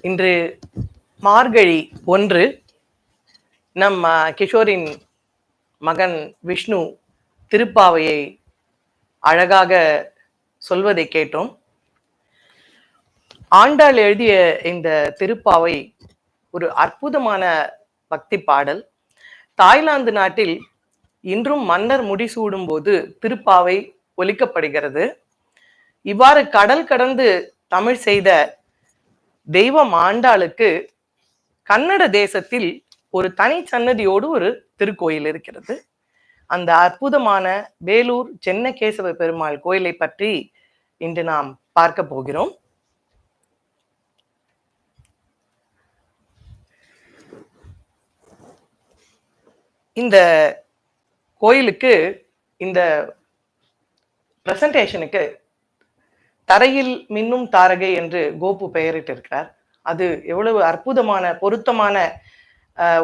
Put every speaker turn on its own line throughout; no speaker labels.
இன்று மார்கழி 1. நம் கிஷோரின் மகன் விஷ்ணு திருப்பாவையை அழகாக சொல்வதை கேட்டோம். ஆண்டாள் எழுதிய இந்த திருப்பாவை ஒரு அற்புதமான பக்தி பாடல். தாய்லாந்து நாட்டில் இன்றும் மன்னர் முடிசூடும் போது திருப்பாவை ஒலிக்கப்படுகிறது. இவ்வாறு கடல் கடந்து தமிழ் செய்த தெய்வம் ஆண்டாளுக்கு கன்னட தேசத்தில் ஒரு தனி சன்னதியோடு ஒரு திருக்கோயில் இருக்கிறது. அந்த அற்புதமான வேலூர் சென்னகேசவ பெருமாள் கோயிலை பற்றி இன்று நாம் பார்க்க போகிறோம். இந்த கோயிலுக்கு, இந்த பிரசன்டேஷனுக்கு தரையில் மின்னும் தாரகை என்று கோபு பெயரிட்டு இருக்கிறார். அது எவ்வளவு அற்புதமான பொருத்தமான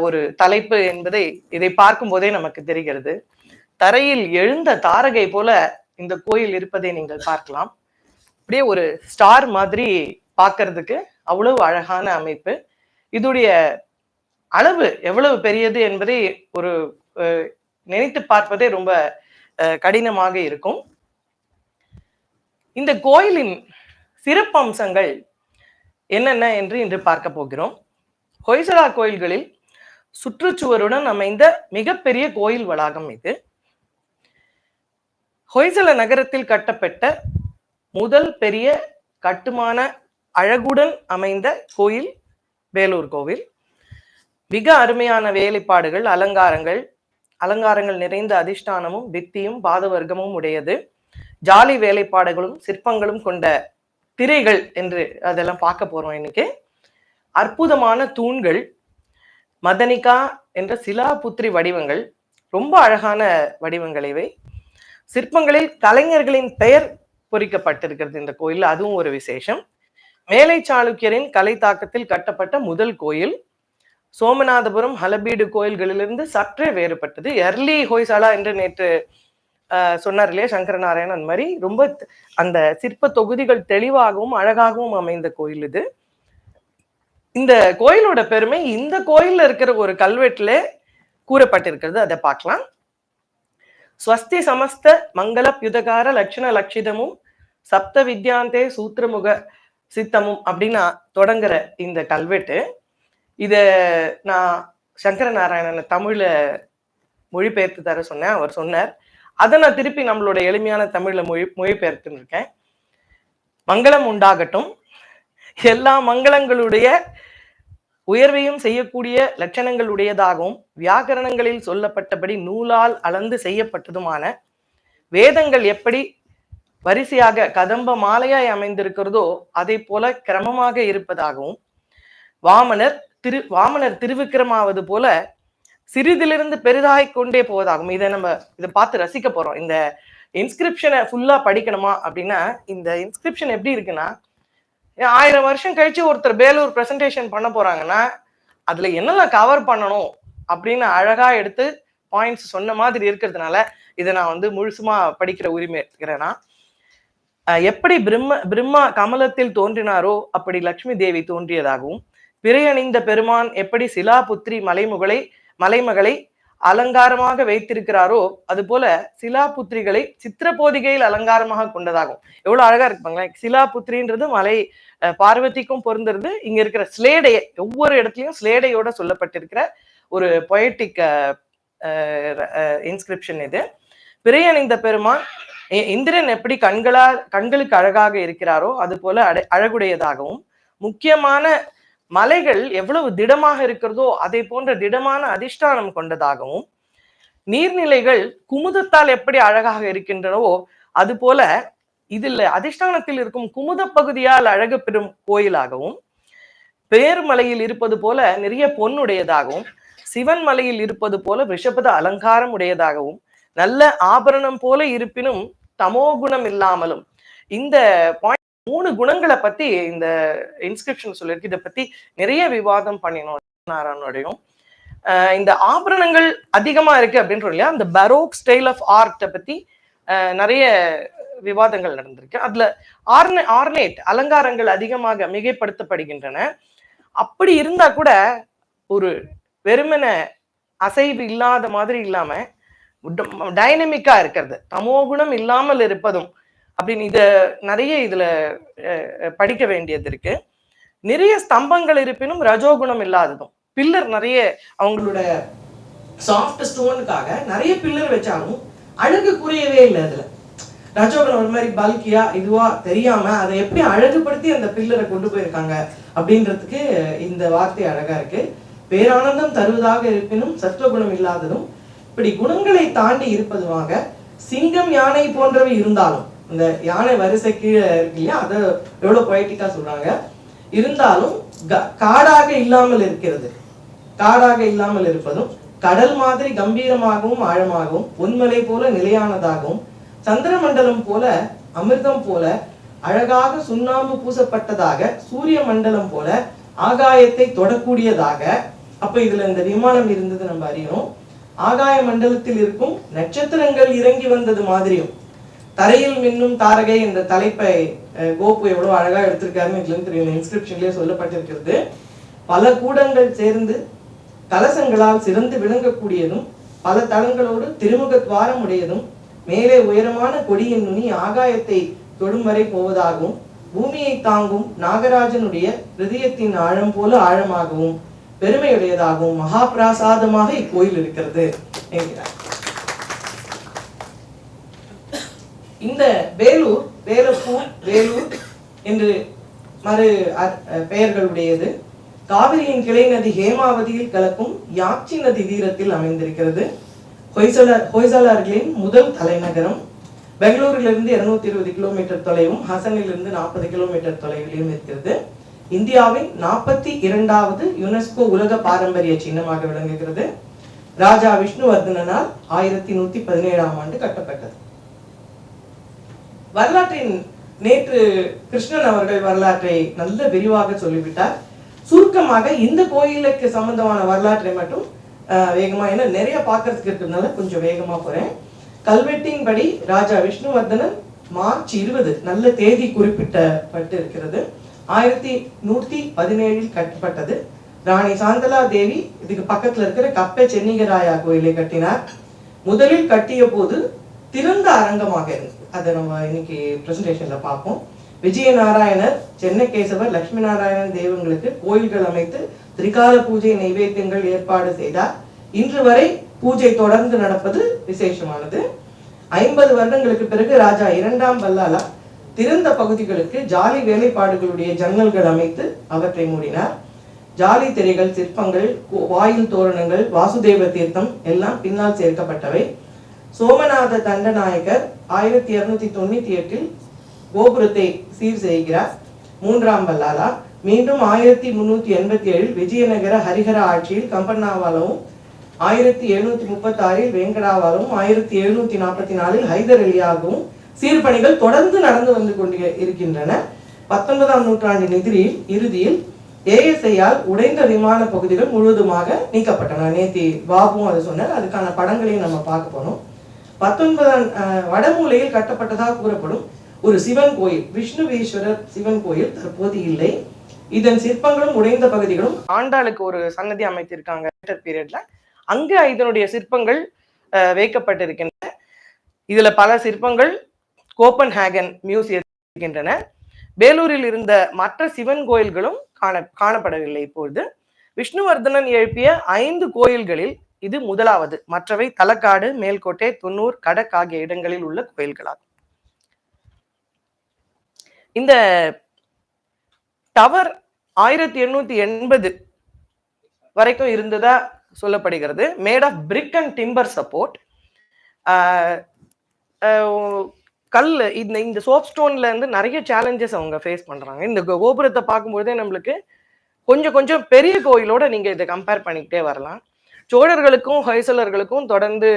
ஒரு தலைப்பு என்பதை இதை பார்க்கும் போதே நமக்கு தெரிகிறது. தரையில் எழுந்த தாரகை போல இந்த கோயில் இருப்பதை நீங்கள் பார்க்கலாம். அப்படியே ஒரு ஸ்டார் மாதிரி பார்க்கறதுக்கு அவ்வளவு அழகான அமைப்பு. இதுடைய அளவு எவ்வளவு பெரியது என்பதை ஒரு நினைத்து பார்ப்பதே ரொம்ப கடினமாக இருக்கும். இந்த கோயிலின் சிறப்பம்சங்கள் என்னென்ன என்று இன்று பார்க்க போகிறோம். ஹொய்சலா கோயில்களில் சுற்றுச்சுவருடன் அமைந்த மிகப்பெரிய கோயில் வளாகம் இது. ஹொய்சல நகரத்தில் கட்டப்பட்ட முதல் பெரிய கட்டுமான அழகுடன் அமைந்த கோயில் வேலூர் கோவில். மிக அருமையான வேலைப்பாடுகள், அலங்காரங்கள் நிறைந்த அதிஷ்டானமும் பித்தியும் பாதவர்க்கமும் உடையது. ஜாலி வேலைப்பாடுகளும் சிற்பங்களும் கொண்ட திரைகள் என்று அதெல்லாம் பார்க்க போறோம் இன்னைக்கு. அற்புதமான தூண்கள், மதனிகா என்ற சிலாபுத்திரி வடிவங்கள், ரொம்ப அழகான வடிவங்கள் இவை. சிற்பங்களில் கலைஞர்களின் பெயர் பொறிக்கப்பட்டிருக்கிறது இந்த கோயில், அதுவும் ஒரு விசேஷம். மேலை சாளுக்கியரின் கலை தாக்கத்தில் கட்டப்பட்ட முதல் கோயில். சோமநாதபுரம் ஹலபீடு கோயில்களிலிருந்து சற்றே வேறுபட்டது. எர்லி ஹொய்சலா என்று நேற்று சொன்னார் இல்லையா சங்கரநாராயணன், அந்த மாதிரி ரொம்ப அந்த சிற்ப தொகுதிகள் தெளிவாகவும் அழகாகவும் அமைந்த கோயில் இது. இந்த கோயிலோட பெருமை இந்த கோயில்ல இருக்கிற ஒரு கல்வெட்டுல கூறப்பட்டிருக்கிறது, அதை பார்க்கலாம். ஸ்வஸ்தி சமஸ்த மங்கள யுதகார லட்சண லட்சிதமும் சப்த வித்யாந்தே சூத்திரமுக சித்தமும் அப்படின்னா தொடங்குற இந்த கல்வெட்டு, இத நான் சங்கரநாராயணன் தமிழ்ல மொழிபெயர்த்து தர சொன்னேன். அவர் சொன்னார், அதை நான் திருப்பி நம்மளோட எளிமையான தமிழ்ல மொழிபெயர்த்துன்னு இருக்கேன். மங்களம் உண்டாகட்டும், எல்லா மங்களங்களுடைய உயர்வையும் செய்யக்கூடிய லட்சணங்களுடையதாகவும் வியாக்கரணங்களில் சொல்லப்பட்டபடி நூலால் அளந்து செய்யப்பட்டதுமான வேதங்கள் எப்படி வரிசையாக கதம்ப மாலையாய் அமைந்திருக்கிறதோ அதை போல கிரமமாக இருப்பதாகவும், வாமனர் திருவிக்கிரமாவது போல சிறிதிலிருந்து பெரிதாய் கொண்டே போவதாகும். இதை பார்த்து ரசிக்க போறோம். இந்த இன்ஸ்கிரிப்ஷனை ஃபுல்லா படிக்கணுமா அப்படின்னா, இந்த இன்ஸ்கிரிப்ஷன் எப்படி இருக்குன்னா, 1000 வருஷம் கழிச்சு ஒருத்தர் வேலூர் பிரசன்டேஷன் பண்ண போறாங்கன்னா அதுல என்னெல்லாம் கவர் பண்ணணும் அப்படின்னு அழகா எடுத்து பாயிண்ட்ஸ் சொன்ன மாதிரி இருக்கிறதுனால இதை நான் முழுசுமா படிக்கிற உரிமை எடுத்துக்கிறேன்னா, எப்படி பிரம்மா கமலத்தில் தோன்றினாரோ அப்படி லட்சுமி தேவி தோன்றியதாகவும், பிறையணிந்த பெருமான் எப்படி சிலாபுத்திரி மலைமகளை அலங்காரமாக வைத்திருக்கிறாரோ அது போல சிலாபுத்திரிகளை சித்திரபோதிகையில் அலங்காரமாக கொண்டதாகும். எவ்வளவு அழகா இருப்பாங்களே. சிலாபுத்திரின்றது மலை பார்வதிக்கும் பொருந்துறது. இங்க இருக்கிற ஸ்லேடை, ஒவ்வொரு இடத்துலயும் ஸ்லேடையோட சொல்லப்பட்டிருக்கிற ஒரு பொயட்டிக் இன்ஸ்கிரிப்ஷன் இது. பிறையணிந்த பெருமான் இந்திரன் எப்படி கண்களுக்கு அழகாக இருக்கிறாரோ அது போல அழகுடையதாகவும், முக்கியமான மலைகள் எவ்வளவு திடமாக இருக்கிறதோ அதை போன்ற திடமான அதிஷ்டானம் கொண்டதாகவும், நீர்நிலைகள் குமுதத்தால் எப்படி அழகாக இருக்கின்றனவோ அது போல இதில் அதிஷ்டானத்தில் இருக்கும் குமுத பகுதியால் அழகு பெறும் கோயிலாகவும், பேர்மலையில் இருப்பது போல நிறைய பொன்னுடையதாகவும், சிவன் மலையில் இருப்பது போல ரிஷபத அலங்காரம் உடையதாகவும், நல்ல ஆபரணம் போல இருப்பினும் தமோகுணம் இல்லாமலும், இந்த 3 குணங்களை பத்தி இந்த இன்ஸ்கிரிப்ஷன் சொல்லியிருக்கு. இதை பத்தி நிறைய விவாதம் பண்ணினோம் நாராயணோடையும். இந்த ஆபரணங்கள் அதிகமா இருக்கு அப்படின்னு இல்லையா, அந்த பரோக் ஸ்டைல் ஆஃப் ஆர்ட்டை பத்தி நிறைய விவாதங்கள் நடந்திருக்கு. அதுல ஆர்னேட் அலங்காரங்கள் அதிகமாக மிகைப்படுத்தப்படுகின்றன. அப்படி இருந்தா கூட ஒரு வெறுமன அசைவு இல்லாத மாதிரி இல்லாம டைனமிக்கா இருக்கிறது, தமோகுணம் இல்லாமல் இருப்பதும் அப்படின்னு இத நிறைய இதுல படிக்க வேண்டியது இருக்கு. நிறைய ஸ்தம்பங்கள் இருப்பினும் ரஜோகுணம் இல்லாததும், பில்லர் நிறைய அவங்களோட சாஃப்ட் ஸ்டோனுக்காக நிறைய பில்லர் வச்சாலும் அழகு குறையவே இல்லை. அதுல ரஜோகுணம் ஒரு மாதிரி பல்கியா இதுவா தெரியாம அதை எப்படி அழகுபடுத்தி அந்த பில்லரை கொண்டு போயிருக்காங்க அப்படின்றதுக்கு இந்த வார்த்தை அழகா இருக்கு. பேரானந்தம் தருவதாக இருப்பினும் சத்துவகுணம் இல்லாததும், இப்படி குணங்களை தாண்டி இருப்பதுமாக சிங்கம் யானை போன்றவை இருந்தாலும், இந்த யானை வரிசை கீழே இருக்கு இல்லையா, அதை எவ்வளவு பொயட்டிக்கா சொல்றாங்க, இருந்தாலும் காடாக இல்லாமல் இருக்கிறது, காடாக இல்லாமல் இருப்பதும், கடல் மாதிரி கம்பீரமாகவும் ஆழமாகவும், பொன்மலை போல நிலையானதாகவும், சந்திரமண்டலம் போல அமிர்தம் போல அழகாக சுண்ணாம்பு பூசப்பட்டதாக, சூரிய மண்டலம் போல ஆகாயத்தை தொடக்கூடியதாக. அப்ப இதுல இந்த விமானம் இருந்தது நம்ம அறியணும். ஆகாய மண்டலத்தில் இருக்கும் நட்சத்திரங்கள் இறங்கி வந்தது மாதிரியும், தரையில் மின்னும் தாரகை என்ற தலைப்பை கோப்பு எவ்வளவு அழகா எடுத்திருக்காருன்னு தெரியும், இன்ஸ்கிரிப்ஷன்லயே சொல்லப்பட்டிருக்கிறது. பல கூடங்கள் சேர்ந்து கலசங்களால் சிறந்து விளங்கக்கூடியதும், பல தளங்களோடு திருமுக துவாரம் உடையதும், மேலே உயரமான கொடியின் நுனி ஆகாயத்தை தொடும் வரை போவதாகவும், பூமியை தாங்கும் நாகராஜனுடைய ஹிருதயத்தின் ஆழம் போல ஆழமாகவும் பெருமையுடையதாகவும் மகாபிராசாதமாக இக்கோயில் இருக்கிறது என்கிறார். இந்த வேலூர், வேலப்பூர், வேலூர் என்று மறு பெயர்களுடையது காவிரியின் கிளை நதி ஹேமாவதியில் கலக்கும் யாச்சி நதி தீரத்தில் அமைந்திருக்கிறது. ஹொய்சலர்களின் முதல் தலைநகரம். பெங்களூரிலிருந்து 220 கிலோமீட்டர் தொலைவும், ஹசனிலிருந்து 40 கிலோமீட்டர் தொலைவிலும் இருக்கிறது. இந்தியாவின் 42வது யுனெஸ்கோ உலக பாரம்பரிய சின்னமாக விளங்குகிறது. ராஜா விஷ்ணுவர்தனால் 1117ஆம் ஆண்டு கட்டப்பட்டது. வரலாற்றின் நேற்று கிருஷ்ணன் அவர்கள் வரலாற்றை நல்ல விரிவாக சொல்லிவிட்டார். சுருக்கமாக இந்த கோயிலுக்கு சம்பந்தமான வரலாற்றை மட்டும் வேகமா, ஏன்னா நிறைய பார்க்கறதுக்கு இருக்கிறதுனால கொஞ்சம் வேகமா போறேன். கல்வெட்டின் படி ராஜா விஷ்ணுவர்தனன் மார்ச் 20 நல்ல தேதி குறிப்பிட்டப்பட்டு இருக்கிறது. 1117 கட்டப்பட்டது. ராணி சாந்தலா தேவி இதுக்கு பக்கத்துல இருக்கிற கப்பை சென்னிகராயா கோயிலை கட்டினார். முதலில் கட்டிய போது திறந்த அரங்கமாக இருந்தது. அதை நம்ம இன்னைக்கு பிரசன்டேஷன்ல பார்ப்போம். விஜயநாராயணர், சென்னகேசவர், லட்சுமி நாராயணன் தெய்வங்களுக்கு கோயில்கள் அமைத்து திரிகால பூஜை நைவேத்தியங்கள் ஏற்பாடு செய்தார். இன்று வரை பூஜை தொடர்ந்து நடப்பது விசேஷமானது. 50 வருடங்களுக்கு பிறகு ராஜா 2ஆம் பல்லாலா திறந்த பகுதிகளுக்கு ஜாலி வேலைப்பாடுகளுடைய ஜன்னல்கள் அமைத்து அவற்றை மூடினார். ஜாலி திரைகள், சிற்பங்கள், வாயில் தோரணங்கள், வாசுதேவ தீர்த்தம் எல்லாம் பின்னால் சேர்க்கப்பட்டவை. சோமநாத தண்டநாயகர் 1298 கோபுரத்தை சீர் செய்கிறார். 3ஆம் பல்லாலா மீண்டும் 1387 விஜயநகர ஹரிஹர ஆட்சியில் கம்பண்ணாவாலும், 1736 வேங்கடாவாலும், 1744 ஹைதர் அலியாகவும் சீர்பணிகள் தொடர்ந்து நடந்து வந்து கொண்டு இருக்கின்றன. 19ஆம் நூற்றாண்டின் இறுதியில் ஏஎஸ்ஐயால் உடைந்த விமான பகுதிகள் முழுவதுமாக நீக்கப்பட்டன. நேத்தி பாபுவும் அதை சொன்னார். அதுக்கான படங்களையும் நம்ம பார்க்க போனோம். 19ஆம் வடமூலையில் கட்டப்பட்டதாக கூறப்படும் ஒரு சிவன் கோயில், விஷ்ணுவீஸ்வரர் சிவன் கோயில் தற்போது இல்லை. இதன் சிற்பங்களும் உடைந்த பகுதிகளும் ஆண்டாளுக்கு ஒரு சன்னதி அமைத்திருக்காங்க பீரியட்ல. அங்க இதனுடைய சிற்பங்கள் வைக்கப்பட்டிருக்கின்றன. இதுல பல சிற்பங்கள் கோப்பன்ஹேகன் மியூசியத்தில் இருக்கின்றன. வேலூரில் இருந்த மற்ற சிவன் கோயில்களும் காணப்படவில்லை. இப்பொழுது விஷ்ணுவர்தனன் எழுப்பிய 5 கோயில்களில் இது முதலாவது. மற்றவை தலக்காடு, மேல்கோட்டை, துன்னூர், கடக் ஆகிய இடங்களில் உள்ள கோயில்களாகும். இந்த டவர் 1880 வரைக்கும் இருந்ததா சொல்லப்படுகிறது. Made of brick and timber support. கல் இந்த சோப் ஸ்டோன்ல இருந்து நிறைய சேலஞ்சஸ் அவங்க ஃபேஸ் பண்றாங்க. இந்த கோபுரத்தை பார்க்கும்போதே நம்மளுக்கு கொஞ்சம் பெரிய கோயிலோட நீங்க இதை கம்பேர் பண்ணிக்கிட்டே வரலாம். சோழர்களுக்கும் ஹொய்சலர்களுக்கும் தொடர்ந்து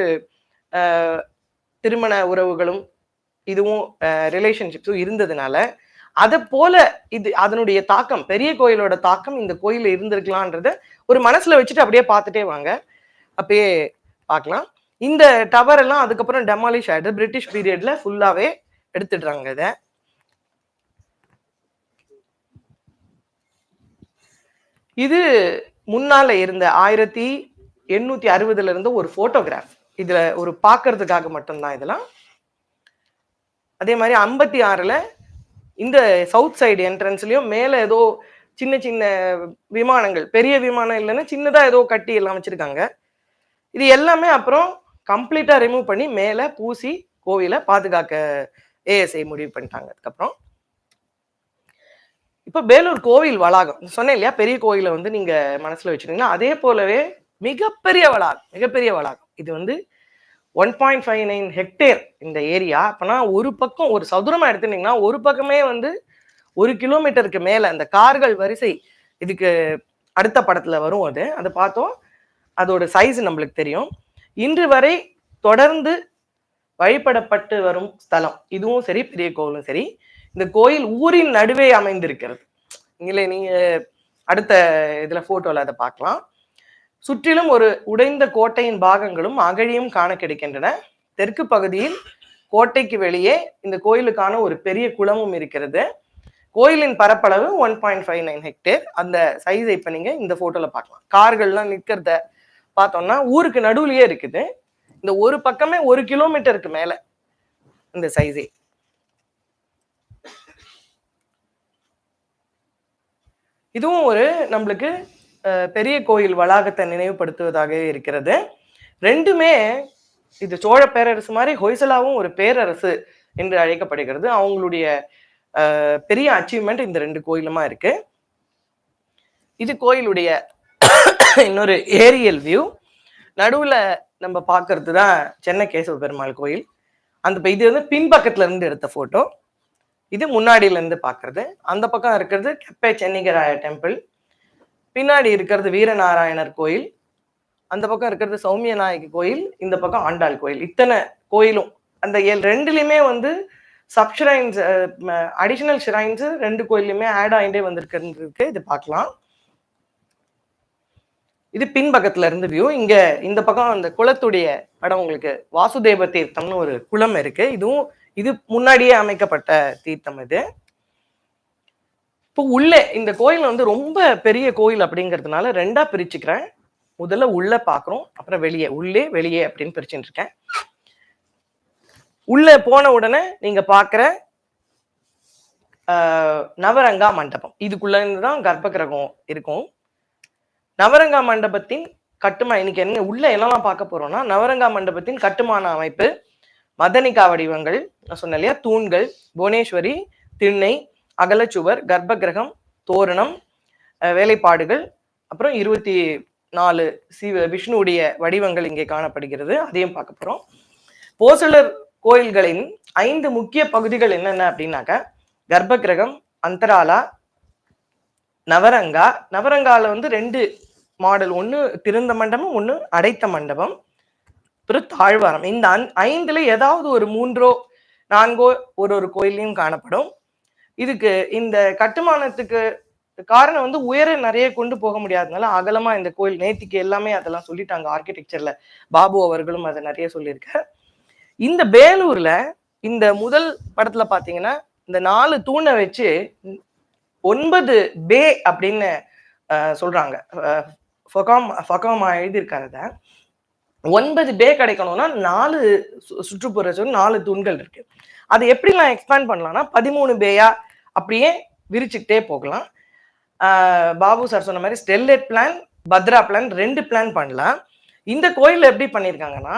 திருமண உறவுகளும் இதுவும் ரிலேஷன்ஷிப்ஸும் இருந்ததுனால அதை போல இது அதனுடைய தாக்கம், பெரிய கோயிலோட தாக்கம் இந்த கோயில இருந்திருக்கலான்றத ஒரு மனசுல வச்சுட்டு அப்படியே பார்த்துட்டே வாங்க, அப்பயே பார்க்கலாம். இந்த டவர் எல்லாம் அதுக்கப்புறம் டெமாலிஷ் ஆயிடுது. பிரிட்டிஷ் பீரியட்ல ஃபுல்லாவே எடுத்துடுறாங்க. இதை இது முன்னால இருந்த 1860 இருந்து ஒரு போட்டோகிராஃப். இதுல ஒரு பாக்குறதுக்காக மட்டும்தான் இதெல்லாம். அதே மாதிரி 56ல இந்த சவுத் சைடு என்ட்ரன்ஸ்லயும் மேல ஏதோ சின்ன சின்ன விமானங்கள், பெரிய விமானம் இல்லைன்னா சின்னதா ஏதோ கட்டி எல்லாம் வச்சிருக்காங்க. இது எல்லாமே அப்புறம் கம்ப்ளீட்டா ரிமூவ் பண்ணி மேல பூசி கோவிலை பாதுகாக்க ஏஎஸ்ஐ முடிவு பண்ணிட்டாங்க. அதுக்கப்புறம் இப்ப வேலூர் கோவில் வளாகம் சொன்னேன் இல்லையா, பெரிய கோயிலை வந்து நீங்க மனசுல வச்சிருக்கீங்கன்னா அதே போலவே மிகப்பெரிய வளாகம். இது வந்து 1.59 ஹெக்டேர் இந்த ஏரியா. அப்பனா ஒரு பக்கம் ஒரு சதுரமா எடுத்துட்டீங்கன்னா ஒரு பக்கமே வந்து 1 கிலோமீட்டருக்கு மேல அந்த கார்கள் வரிசை. இதுக்கு அடுத்த படத்துல வரும் அதை பார்த்தோம். அதோட சைஸ் நம்மளுக்கு தெரியும். இன்று வரை தொடர்ந்து வழிபடப்பட்டு வரும் ஸ்தலம் இதுவும் சரி, பெரிய கோவிலும் சரி. இந்த கோயில் ஊரின் நடுவே அமைந்திருக்கிறது. நீங்க அடுத்த இதுல போட்டோல அதை பார்க்கலாம். சுற்றிலும் ஒரு உடைந்த கோட்டையின் பாகங்களும் அகழியும் காண கிடைக்கின்றன. தெற்கு பகுதியில் கோட்டைக்கு வெளியே இந்த கோயிலுக்கான ஒரு பெரிய குளமும் இருக்கிறது. கோயிலின் பரப்பளவு 1.59 ஹெக்டேர். அந்த சைஸை இப்ப நீங்க இந்த போட்டோல பார்க்கலாம். கார்கள்லாம் நிற்கிறத பார்த்தோம்னா ஊருக்கு நடுவுலயே இருக்குது. இந்த ஒரு பக்கமே 1 கிலோமீட்டருக்கு மேல இந்த சைஸே. இதுவும் ஒரு நம்மளுக்கு பெரிய கோயில் வளாகத்தை நினைவுபடுத்துவதாக இருக்கிறது. ரெண்டுமே இது சோழ பேரரசு மாதிரி ஹொய்சலாவும் ஒரு பேரரசு என்று அழைக்கப்படுகிறது. அவங்களுடைய பெரிய அச்சீவ்மெண்ட் இந்த 2 கோயிலுமா இருக்கு. இது கோயிலுடைய இன்னொரு ஏரியல் வியூ. நடுவுல நம்ம பார்க்கறது தான் சென்னை கேசவ பெருமாள் கோயில். இது வந்து பின்பக்கத்துல இருந்து எடுத்த போட்டோ. இது முன்னாடியில இருந்து பாக்குறது. அந்த பக்கம் இருக்கிறது கெப்பே சென்னிகராய டெம்பிள். பின்னாடி இருக்கிறது வீரநாராயணர் கோயில். அந்த பக்கம் இருக்கிறது சௌமிய நாயகி கோயில். இந்த பக்கம் ஆண்டாள் கோயில். இத்தனை கோயிலும் அந்த 2லயுமே வந்து சப்ஷரைன்ஸ், அடிஷனல் ஷிரைன்ஸ் 2 கோயிலுமே ஆட் ஆகிட்டே வந்திருக்கு. இது பார்க்கலாம். இது பின்பக்கத்துல இருந்து வியூ. இங்க இந்த பக்கம் அந்த குளத்துடைய படம் உங்களுக்கு வாசுதேவ தீர்த்தம்னு ஒரு குளம் இருக்கு. இது முன்னாடியே அமைக்கப்பட்ட தீர்த்தம். இது இப்போ உள்ளே இந்த கோயில் வந்து ரொம்ப பெரிய கோயில் அப்படிங்கிறதுனால 2ஆ பிரிச்சுக்கிறேன். முதல்ல உள்ள பாக்குறோம், அப்புறம் வெளியே. உள்ளே வெளியே அப்படின்னு பிரிச்சுட்டு இருக்கேன். உள்ள போன உடனே நீங்க பாக்குற நவரங்கா மண்டபம். இதுக்குள்ள இருந்துதான் கர்ப்ப கிரகம் இருக்கும். நவரங்கா மண்டபத்தின் இன்னைக்கு என்ன உள்ள என்னெல்லாம் பார்க்க போறோம்னா, நவரங்கா மண்டபத்தின் கட்டுமான அமைப்பு, மதனிகா வடிவங்கள் நான் சொன்னேன் இல்லையா, தூண்கள், புவனேஸ்வரி, திண்ணை, அகலச்சுவர், கர்ப்ப கிரகம், தோரணம், வேலைப்பாடுகள், அப்புறம் 24 விஷ்ணுவுடைய வடிவங்கள் இங்கே காணப்படுகிறது. அதையும் பார்க்க போறோம். போசலர் கோயில்களின் 5 முக்கிய பகுதிகள் என்னென்ன அப்படின்னாக்க, கர்ப்ப கிரகம், அந்தராலா, நவரங்கா. நவரங்கால வந்து 2 மாடல், ஒன்று திறந்த மண்டபம், ஒன்று அடைத்த மண்டபம், அப்புறம் தாழ்வாரம். இந்த 5ல ஏதாவது ஒரு 3ஓ 4ஓ ஒரு கோயிலையும் காணப்படும். இதுக்கு இந்த கட்டுமானத்துக்கு காரணம் வந்து உயர நிறைய கொண்டு போக முடியாதனால அகலமா இந்த கோயில். நேத்திக்கு எல்லாமே அதெல்லாம் சொல்லிட்டாங்க. ஆர்கிடெக்சர்ல பாபு அவர்களும் அதை நிறைய சொல்லியிருக்க. இந்த வேலூர்ல இந்த முதல் படத்துல பாத்தீங்கன்னா இந்த 4 தூணை வச்சு 9 பே அப்படின்னு சொல்றாங்க. எழுதியிருக்காரு. 9 பே கிடைக்கணும்னா 4 சுற்றுப்புற 4 தூண்கள் இருக்கு. அது எப்படிலாம் எக்ஸ்பேண்ட் பண்ணலாம்னா 13 பேயா அப்படியே விரிச்சுக்கிட்டே போகலாம். பாபு சார் சொன்ன மாதிரி ஸ்டெல்லேட் பிளான், பத்ரா பிளான் 2 பிளான் பண்ணலாம். இந்த கோயில் எப்படி பண்ணியிருக்காங்கன்னா,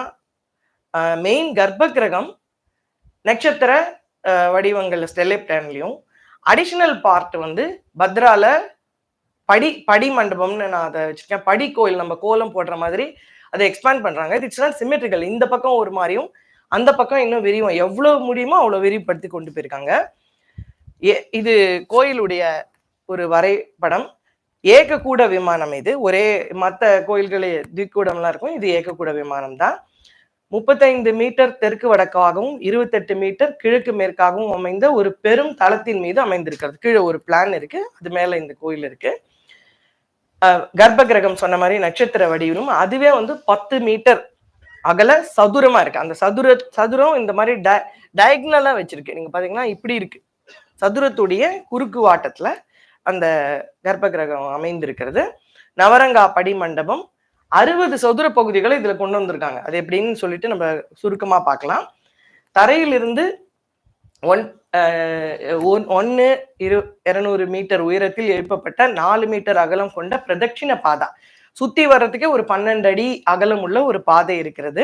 மெயின் கர்ப்ப கிரகம் நட்சத்திர வடிவங்கள் ஸ்டெல்லேட் பிளான்லையும், அடிஷனல் பார்ட் வந்து பத்ரால படி மண்டபம்னு நான் அதை வச்சிருக்கேன். படி கோயில் நம்ம கோலம் போடுற மாதிரி அதை எக்ஸ்பேண்ட் பண்றாங்க. It's not symmetrical. இந்த பக்கம் ஒரு மாதிரியும் அந்த பக்கம் இன்னும் விரிவும், எவ்வளவு முடியுமோ அவ்வளவு விரிவுபடுத்தி கொண்டு போயிருக்காங்க. இது கோயிலுடைய ஒரு வரைபடம். ஏகக்கூட விமானம். இது ஒரே மற்ற கோயில்களே திக்கூடம்லாம் இருக்கும். இது ஏகக்கூட விமானம் தான். 35 மீட்டர் தெற்கு வடக்காகவும் 28 மீட்டர் கிழக்கு மேற்காகவும் அமைந்த ஒரு பெரும் தளத்தின் மீது அமைந்திருக்கிறது. கீழே ஒரு பிளான் இருக்கு, அது மேல இந்த கோயில் இருக்கு. கர்ப்ப கிரகம் சொன்ன மாதிரி நட்சத்திர வடிவிலும் அதுவே வந்து 10 மீட்டர் அகல சதுரமா இருக்கு. அந்த சதுரம் இந்த மாதிரி டயக்னலா வச்சிருக்கு. நீங்க பாத்தீங்கன்னா இப்படி இருக்கு. சதுரத்துடைய குறுக்கு வாட்டத்துல அந்த கர்ப்ப கிரகம் அமைந்திருக்கிறது. நவரங்கா படி மண்டபம் 60 சதுர பகுதிகளை இதுல கொண்டு வந்திருக்காங்க. அது எப்படின்னு சொல்லிட்டு நம்ம சுருக்கமா பார்க்கலாம். தரையிலிருந்து 200 மீட்டர் உயரத்தில் எழுப்பப்பட்ட 4 மீட்டர் அகலம் கொண்ட பிரதட்சிண பாதா. சுத்தி வர்றதுக்கே ஒரு 12 அடி அகலம் உள்ள ஒரு பாதை இருக்கிறது.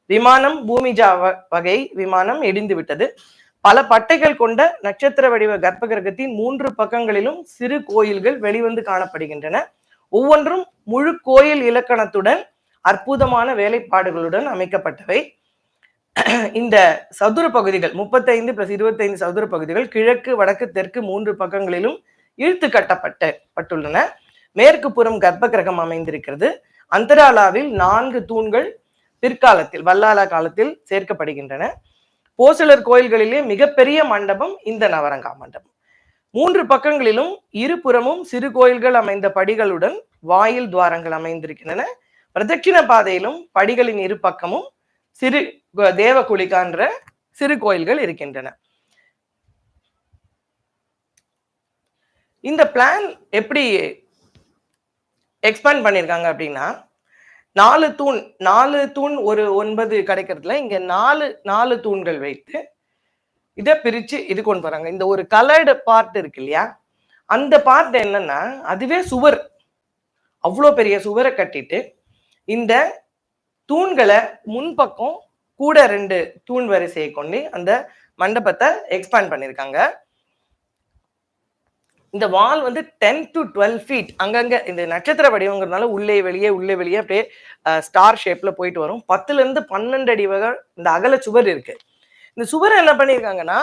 விமானம் பூமிஜா வகை விமானம் இடிந்து விட்டது. பல பட்டைகள் கொண்ட நட்சத்திர வடிவ கர்ப்ப கிரகத்தின் 3 பக்கங்களிலும் சிறு கோயில்கள் வெளிவந்து காணப்படுகின்றன. ஒவ்வொன்றும் முழு கோயில் இலக்கணத்துடன் அற்புதமான வேலைப்பாடுகளுடன் அமைக்கப்பட்டவை. இந்த சதுர பகுதிகள் 35 + 25 சதுர பகுதிகள் கிழக்கு வடக்கு தெற்கு 3 பக்கங்களிலும் இழுத்து கட்டப்பட்டுள்ளன. மேற்கு புறம் கர்ப்ப கிரகம் அமைந்திருக்கிறது. அந்தராலாவில் 4 தூண்கள் பிற்காலத்தில் வல்லால காலத்தில் சேர்க்கப்படுகின்றன. போசலர் கோயில்களிலே மிகப்பெரிய மண்டபம் இந்த நவரங்கா மண்டபம். 3 பக்கங்களிலும் இருபுறமும் சிறு கோயில்கள் அமைந்த படிகளுடன் வாயில் துவாரங்கள் அமைந்திருக்கின்றன. பிரதட்சிண பாதையிலும் படிகளின் இரு பக்கமும் சிறு தேவகுலிகான்ற சிறு கோயில்கள் இருக்கின்றன. இந்த பிளான் எப்படி எக்ஸ்பேண்ட் பண்ணிருக்காங்க அப்படின்னா, 4 தூண் ஒரு 9 கிடைக்கிறதுல இங்க 4 தூண்கள் வைத்து இதை பிரிச்சு இது கொண்டு வராங்க. இந்த ஒரு கலர்டு பார்ட் இருக்கு இல்லையா, அந்த பார்ட் என்னன்னா அதுவே சுவர். அவ்வளோ பெரிய சுவரை கட்டிட்டு இந்த தூண்களை முன்பக்கம் கூட 2 தூண் வரிசையை கொண்டு அந்த மண்டபத்தை எக்ஸ்பேண்ட் பண்ணிருக்காங்க. இந்த வால் வந்து 10 to 12 feet அங்கங்க இந்த நட்சத்திர வடிவங்கிறதுனால உள்ளே வெளியே அப்படியே ஸ்டார் ஷேப்ல போயிட்டு வரும். 10 இருந்து 12 அடி வகை இந்த அகல சுவர் இருக்கு. இந்த சுவரை என்ன பண்ணியிருக்காங்கன்னா,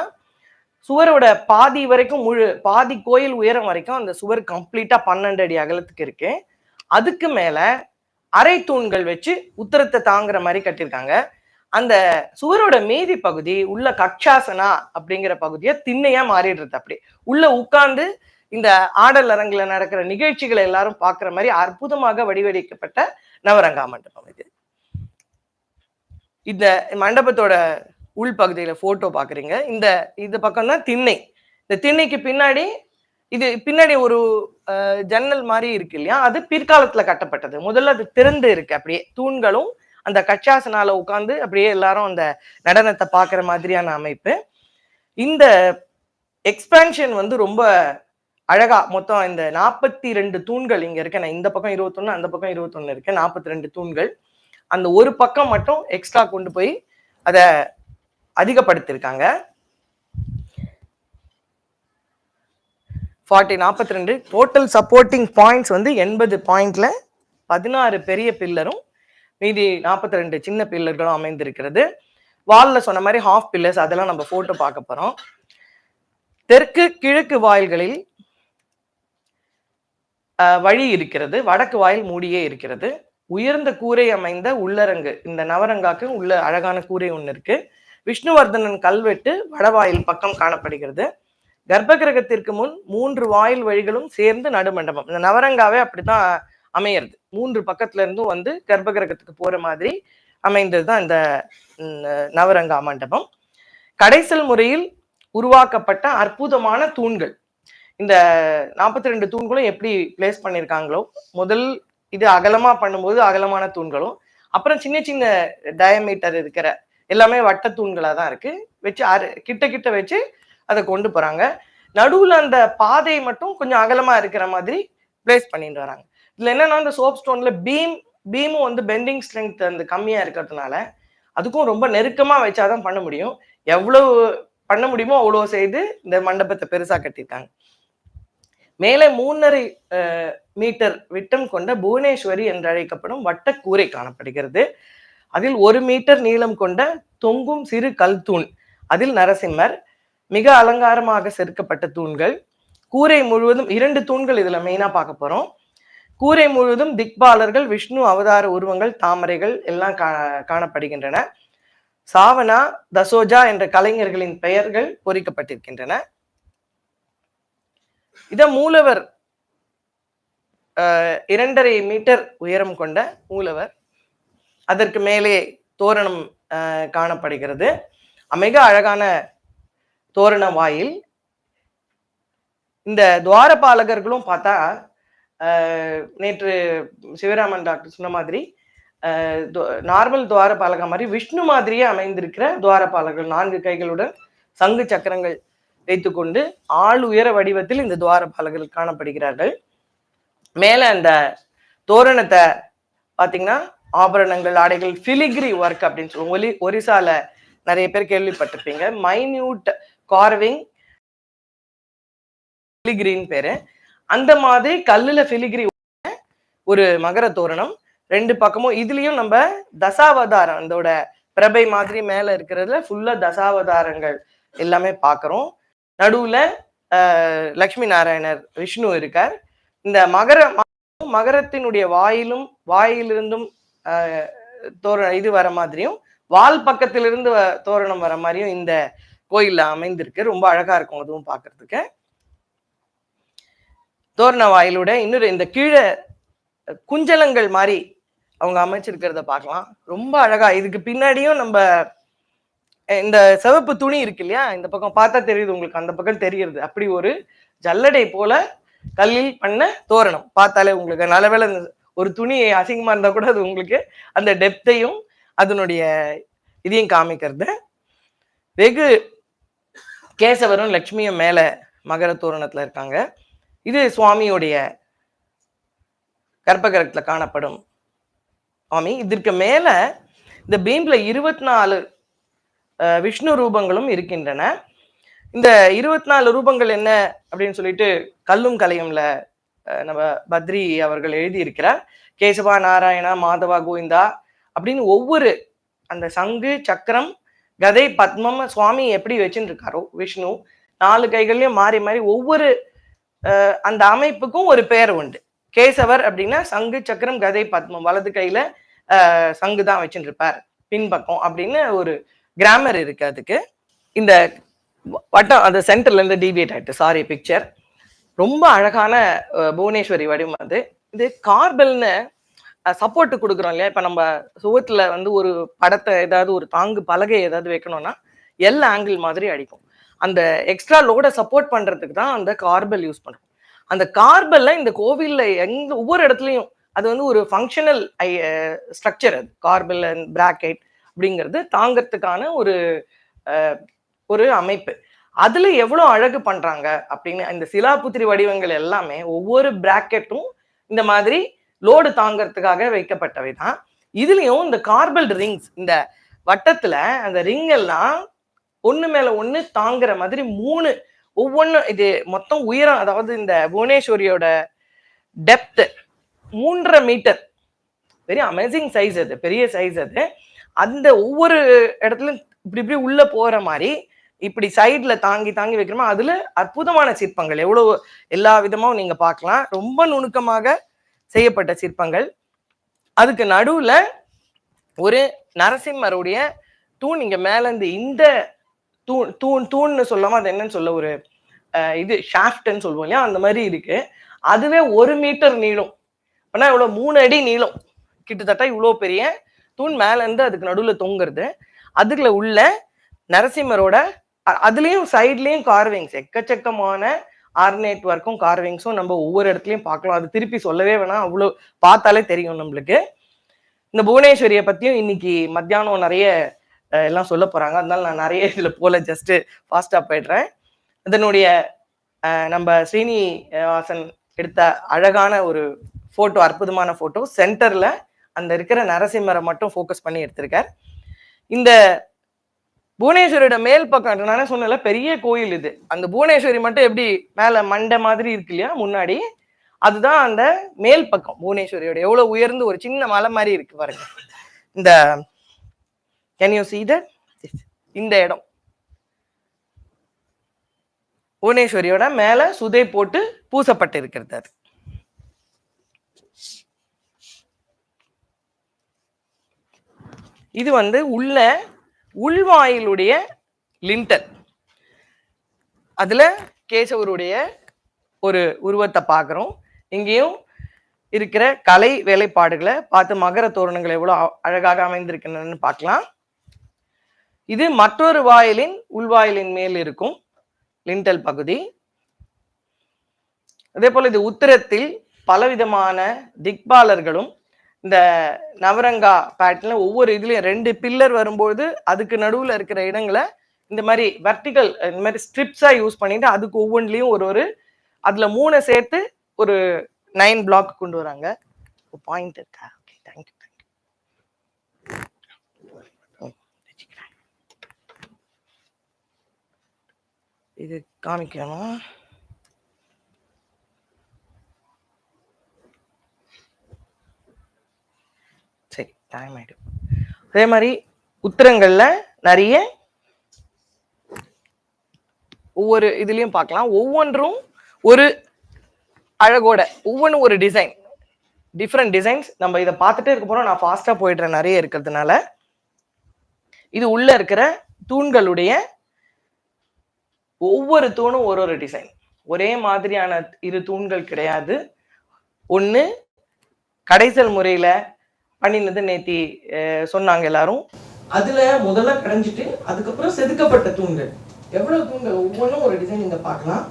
சுவரோட பாதி வரைக்கும் பாதி கோயில் உயரம் வரைக்கும் அந்த சுவர் கம்ப்ளீட்டா 12 அடி அகலத்துக்கு இருக்கு. அதுக்கு மேல அரை தூண்கள் வச்சு உத்தரத்தை தாங்குற மாதிரி கட்டியிருக்காங்க. அந்த சுவரோட மீதி பகுதி உள்ள கக்ஷாசனா அப்படிங்கிற பகுதியை திண்ணையா மாறிடுறது. அப்படி உள்ள உட்கார்ந்து இந்த ஆடல் அரங்குல நடக்கிற நிகழ்ச்சிகளை எல்லாரும் பார்க்கிற மாதிரி அற்புதமாக வடிவடிக்கப்பட்ட நவரங்கா மண்டபம் இது. இந்த மண்டபத்தோட உள்பகுதியில போட்டோ பாக்குறீங்க. இந்த பக்கம் தான் திண்ணை. இந்த திண்ணைக்கு பின்னாடி ஒரு ஜன்னல் மாதிரி இருக்கு இல்லையா, அது பிற்காலத்துல கட்டப்பட்டது. முதல்ல அது திறந்து இருக்கு. அப்படியே தூண்களும் அந்த கச்சாசனால உட்கார்ந்து அப்படியே எல்லாரும் அந்த நடனத்தை பாக்குற மாதிரியான அமைப்பு. இந்த எக்ஸ்பான்ஷன் வந்து ரொம்ப அழகா மொத்தம் இந்த 42 தூண்கள் இங்க இருக்கு. இந்த பக்கம் 21, அந்த பக்கம் 21 இருக்கு. 42 தூண்கள். அந்த ஒரு பக்கம் மட்டும் எக்ஸ்ட்ரா கொண்டு போய் அதை அதிகப்படுத்திருக்காங்க. 42 டோட்டல் சப்போர்ட்டிங் பாயிண்ட்ஸ் வந்து 80 பாயிண்ட்ல 16 பெரிய பில்லரும் மீதி 42 சின்ன பில்லர்களும் அமைந்திருக்கிறது. வால்ல சொன்ன மாதிரி ஹாஃப் பில்லர்ஸ் அதெல்லாம் நம்ம போட்டோ பார்க்க போறோம். தெற்கு கிழக்கு வாயில்களில் வழி இருக்கிறது. வடக்கு வாயில் மூடியே இருக்கிறது. உயர்ந்த கூரை அமைந்த உள்ளரங்கு. இந்த நவரங்காக்கு உள்ள அழகான கூரை ஒன்று இருக்கு. விஷ்ணுவர்தனன் கல்வெட்டு வடவாயில் பக்கம் காணப்படுகிறது. கர்ப்ப கிரகத்திற்கு முன் 3 வாயில் வழிகளும் சேர்ந்து நடுமண்டபம். இந்த நவரங்காவே அப்படித்தான் அமையிறது. 3 பக்கத்துல இருந்தும் வந்து கர்ப்ப கிரகத்துக்கு போற மாதிரி அமைந்ததுதான் இந்த நவரங்கா மண்டபம். கடைசல் முறையில் உருவாக்கப்பட்ட அற்புதமான தூண்கள். இந்த 42 தூண்களும் எப்படி பிளேஸ் பண்ணியிருக்காங்களோ, முதல் இது அகலமா பண்ணும்போது அகலமான தூண்களும், அப்புறம் சின்ன சின்ன டயமீட்டர் இருக்கிற எல்லாமே வட்ட தூண்களா தான் இருக்கு. வச்சு கிட்ட வச்சு அதை கொண்டு போறாங்க. நடுவுல அந்த பாதை மட்டும் கொஞ்சம் அகலமா இருக்கிற மாதிரி பிளேஸ் பண்ணிட்டு வராங்க. இதுல என்னன்னா, இந்த சோப் ஸ்டோன்ல பீமும் வந்து பெண்டிங் ஸ்ட்ரென்த் அந்த கம்மியா இருக்கிறதுனால அதுக்கும் ரொம்ப நெருக்கமா வச்சாதான் பண்ண முடியும். எவ்வளவு பண்ண முடியுமோ அவ்வளவு செய்து இந்த மண்டபத்தை பெருசா கட்டியிருக்காங்க. மேலே 3.5 மீட்டர் விட்டம் கொண்ட புவனேஸ்வரி என்று அழைக்கப்படும் வட்டக்கூரை காணப்படுகிறது. அதில் 1 மீட்டர் நீளம் கொண்ட தொங்கும் சிறு கல் தூண், அதில் நரசிம்மர், மிக அலங்காரமாக செதுக்கப்பட்ட தூண்கள். கூரை முழுவதும் 2 தூண்கள் இதுல மெயினா பார்க்க போறோம். கூரை முழுவதும் திக்பாலர்கள், விஷ்ணு அவதார உருவங்கள், தாமரைகள் எல்லாம் காணப்படுகின்றன. சாவனா, தசோஜா என்ற கலைஞர்களின் பெயர்கள் பொறிக்கப்பட்டிருக்கின்றன. இத மூலவர் 2.5 மீட்டர் உயரம் கொண்ட மூலவர். அதற்கு மேலே தோரணம் காணப்படுகிறது. மிக அழகான தோரண வாயில். இந்த துவாரபாலகர்களும் பார்த்தா நேற்று சிவராமன் டாக்டர் சொன்ன மாதிரி நார்மல் துவாரபாலகா மாதிரி விஷ்ணு மாதிரியே அமைந்திருக்கிற துவாரபாலகர்கள் 4 கைகளுடன் சங்கு சக்கரங்கள் வைத்துக்கொண்டு ஆள் உயர வடிவத்தில் இந்த துவாரபாலகர்கள் காணப்படுகிறார்கள். மேல அந்த தோரணத்தை பாத்தீங்கன்னா ஆபரணங்கள், ஆடைகள், ஃபிலிகிரி ஒர்க் அப்படின்னு சொல்லுவோம். ஒரிசால நிறைய பேர் கேள்விப்பட்டிருப்பீங்க. மைன்யூட் கார்விங் ஃபிலிகிரின்னு பேரு. அந்த மாதிரி கல்லுல ஃபிலிகிரி ஒரு மகர தோரணம். 2 பக்கமும் இதுலயும் நம்ம தசாவதாரம் அதோட பிரபை மாதிரி மேல இருக்கிறதுல ஃபுல்லா தசாவதாரங்கள் எல்லாமே பாக்குறோம். நடுவுல லக்ஷ்மி நாராயணர் விஷ்ணு இருக்கார். இந்த மகரத்தினுடைய வாயிலிருந்தும் தோரணம் இது வர மாதிரியும் வால் பக்கத்திலிருந்து தோரணம் வர மாதிரியும் இந்த கோயில்ல அமைந்திருக்கு. ரொம்ப அழகா இருக்கும் அதுவும் பாக்குறதுக்கு. தோரண வாயிலோட இன்னொரு இந்த கீழே குஞ்சலங்கள் மாதிரி அவங்க அமைச்சிருக்கிறத பார்க்கலாம். ரொம்ப அழகா. இதுக்கு பின்னாடியும் நம்ம இந்த சிவப்பு துணி இருக்கு இல்லையா, இந்த பக்கம் பார்த்தா தெரியுது உங்களுக்கு, அந்த பக்கம் தெரியுது. அப்படி ஒரு ஜல்லடை போல கல்லில் பண்ண தோரணம் பார்த்தாலே உங்களுக்கு நல்லவேளை ஒரு துணி அசிங்கமா இருந்தா கூட அது உங்களுக்கு அந்த டெப்த்தையும் அதனுடைய இதையும் காமிக்கிறது. வெகு கேசவரும் லட்சுமியும் மேல மகர தோரணத்துல இருக்காங்க. இது சுவாமியுடைய கர்ப்பகிரகத்துல காணப்படும் சுவாமி. இதற்கு மேல இந்த பீம்ல 24 விஷ்ணு ரூபங்களும் இருக்கின்றன. இந்த 24 ரூபங்கள் என்ன அப்படின்னு சொல்லிட்டு கல்லும் கலையும்ல நம்ம பத்ரி அவர்கள் எழுதியிருக்கிறார். கேசவா, நாராயணா, மாதவா, கோவிந்தா அப்படின்னு ஒவ்வொரு அந்த சங்கு, சக்கரம், கதை, பத்மம் சுவாமி எப்படி வச்சுட்டு இருக்காரோ விஷ்ணு 4 கைகள்லயும் மாறி மாறி ஒவ்வொரு அந்த அமைப்புக்கும் ஒரு பெயர் உண்டு. கேசவர் அப்படின்னா சங்கு, சக்கரம், கதை, பத்மம், வலது கையில சங்கு தான் வச்சுட்டு இருப்பார், பின்பக்கம் அப்படின்னு ஒரு கிராமர் இருக்கு அதுக்கு. இந்த வட்டம் அந்த சென்டர்ல இருந்து டிவியேட் ஆயிட்டு, சாரி பிக்சர். ரொம்ப அழகான புவனேஸ்வரி வடிவம் அது. இது கார்பெல்னு சப்போர்ட் கொடுக்குறோம் இல்லையா, இப்ப நம்ம சுவத்துல வந்து ஒரு படத்தை ஏதாவது ஒரு தாங்கு பலகை ஏதாவது வைக்கணும்னா எல் ஆங்கிள் மாதிரி அடிக்கும். அந்த எக்ஸ்ட்ரா லோட சப்போர்ட் பண்றதுக்கு தான் அந்த கார்பெல் யூஸ் பண்றோம். அந்த கார்பெல்ல இந்த கோவில்ல ஒவ்வொரு இடத்துலையும் அது வந்து ஒரு ஃபங்க்ஷனல் ஸ்ட்ரக்சர். அது கார்பெல் அண்ட் பிராக்கெட் அப்படிங்கிறது தாங்கிறதுக்கான ஒரு அமைப்பு. அதுல எவ்வளவு அழகு பண்றாங்க அப்படின்னு இந்த சிலாபுத்திரி வடிவங்கள் எல்லாமே ஒவ்வொரு பிராக்கெட்டும் இந்த மாதிரி லோடு தாங்கிறதுக்காக வைக்கப்பட்டவை தான். இதுலயும் இந்த கார்பல் ரிங்ஸ், இந்த வட்டத்துல அந்த ரிங் எல்லாம் ஒண்ணு மேல ஒண்ணு தாங்குற மாதிரி 3 ஒவ்வொன்றும் இது மொத்தம் உயரம். அதாவது இந்த புவனேஸ்வரியோட depth 3.5 metre. Very amazing size. அது பெரிய சைஸ். அது அந்த ஒவ்வொரு இடத்துலயும் இப்படி இப்படி உள்ள போற மாதிரி இப்படி சைட்ல தாங்கி தாங்கி வைக்கிறோமா, அதுல அற்புதமான சிற்பங்கள் எவ்வளவு எல்லா விதமும் நீங்க பார்க்கலாம். ரொம்ப நுணுக்கமாக செய்யப்பட்ட சிற்பங்கள். அதுக்கு நடுவுல ஒரு நரசிம்மருடைய தூண் இங்க மேல இருந்து இந்த தூண்னு சொல்லாம அது என்னன்னு சொல்ல ஒரு இது ஷாஃப்ட்ன்னு சொல்லுவோம் இல்லையா, அந்த மாதிரி இருக்கு. அதுவே 1 மீட்டர் நீளம். ஆனா இவ்வளவு 3 அடி நீளம். கிட்டத்தட்ட இவ்வளவு பெரிய தூண் மேல இருந்து அதுக்கு நடுவுல தொங்குறது. அதுக்குள்ள உள்ள நரசிம்மரோட அதுலயும் சைட்லயும் கார்விங்ஸ், எக்கச்சக்கமான ஆர்னேட் ஒர்க்கும் கார்விங்ஸும் நம்ம ஒவ்வொரு இடத்துலயும் பார்க்கலாம். அது திருப்பி சொல்லவே வேணாம், அவ்வளவு பார்த்தாலே தெரியும் நம்மளுக்கு. இந்த புவனேஸ்வரியை பத்தியும் இன்னைக்கு மத்தியானம் நிறைய எல்லாம் சொல்ல போறாங்க. அதனால நான் நிறைய இதுல போல ஜஸ்ட் ஃபாஸ்டா போயிடுறேன். இதனுடைய நம்ம ஸ்ரீனிவாசன் எடுத்த அழகான ஒரு போட்டோ, அற்புதமான போட்டோ. சென்டர்ல அந்த இருக்கிற நரசிம்மரை மட்டும் ஃபோக்கஸ் பண்ணி எடுத்திருக்கார். இந்த புவனேஸ்வரியோட மேல் பக்கம் நானே சொன்னல பெரிய கோயில் இது. அந்த புவனேஸ்வரி மட்டும் எப்படி மேல மண்டை மாதிரி இருக்கு இல்லையா முன்னாடி, அதுதான் அந்த மேல் பக்கம் புவனேஸ்வரியோட. எவ்வளவு உயர்ந்து ஒரு சின்ன மலை மாதிரி இருக்கு பாருங்க. இந்த கேன் யூ see that? இந்த இடம் புவனேஸ்வரியோட மேல சுதை போட்டு பூசப்பட்டு இருக்கிறது. அது இது வந்து உள்வாயிலுடைய லிண்டல். அதுல கேசவருடைய ஒரு உருவத்தை பார்க்கிறோம். இங்கேயும் இருக்கிற கலை வேலைப்பாடுகளை பார்த்து மகர தோரணங்கள் எவ்வளவு அழகாக அமைந்திருக்கின்றன பார்க்கலாம். இது மற்றொரு வாயிலின் உள்வாயிலின் மேல் இருக்கும் லிண்டல் பகுதி. அதே போல இது உத்திரத்தில் பலவிதமான திக்பாலர்களும் இந்த நவரங்கா பேட்டர்ல ஒவ்வொரு இதுலயும் 2 பில்லர் வரும்போது அதுக்கு நடுவுல இருக்கிற இடங்களை இந்த மாதிரி வெர்டிகல் இந்த மாதிரி ஸ்ட்ரிப்ஸா யூஸ் பண்ணிட்டு அதுக்கு ஒவ்வொன்றிலையும் ஒரு அதுல 3 சேர்த்து ஒரு 9 பிளாக் கொண்டு வராங்க. பாயிண்ட் இருக்கா? Okay, thank you. இது காமிக்கணும். சரி, டைம் ஆயிடும். அதே மாதிரி உத்திரங்கள்ல நிறைய ஒவ்வொரு இதுலயும் பார்க்கலாம். ஒவ்வொன்றும் ஒரு அழகோட ஒவ்வொன்றும் ஒரு டிசைன், டிஃப்ரெண்ட் டிசைன்ஸ். நம்ம இதை பார்த்துட்டே இருக்க போறோம். நான் ஃபாஸ்டா போயிடுறேன் நிறைய இருக்கிறதுனால. இது உள்ள இருக்கிற தூண்களுடைய ஒவ்வொரு தூணும் ஒரு டிசைன். ஒரே மாதிரியான 2 தூண்கள் கிடையாது. ஒண்ணு கடைசல் முறையில பண்ணினது நேத்தி சொன்னாங்க எல்லாரும். அதுல முதல்ல கடைஞ்சிட்டு அதுக்கப்புறம் செதுக்கப்பட்ட தூண்கள். எவ்வளவு தூண்கள் ஒவ்வொன்றும் ஒரு டிசைன் நீங்க பார்க்கலாம்.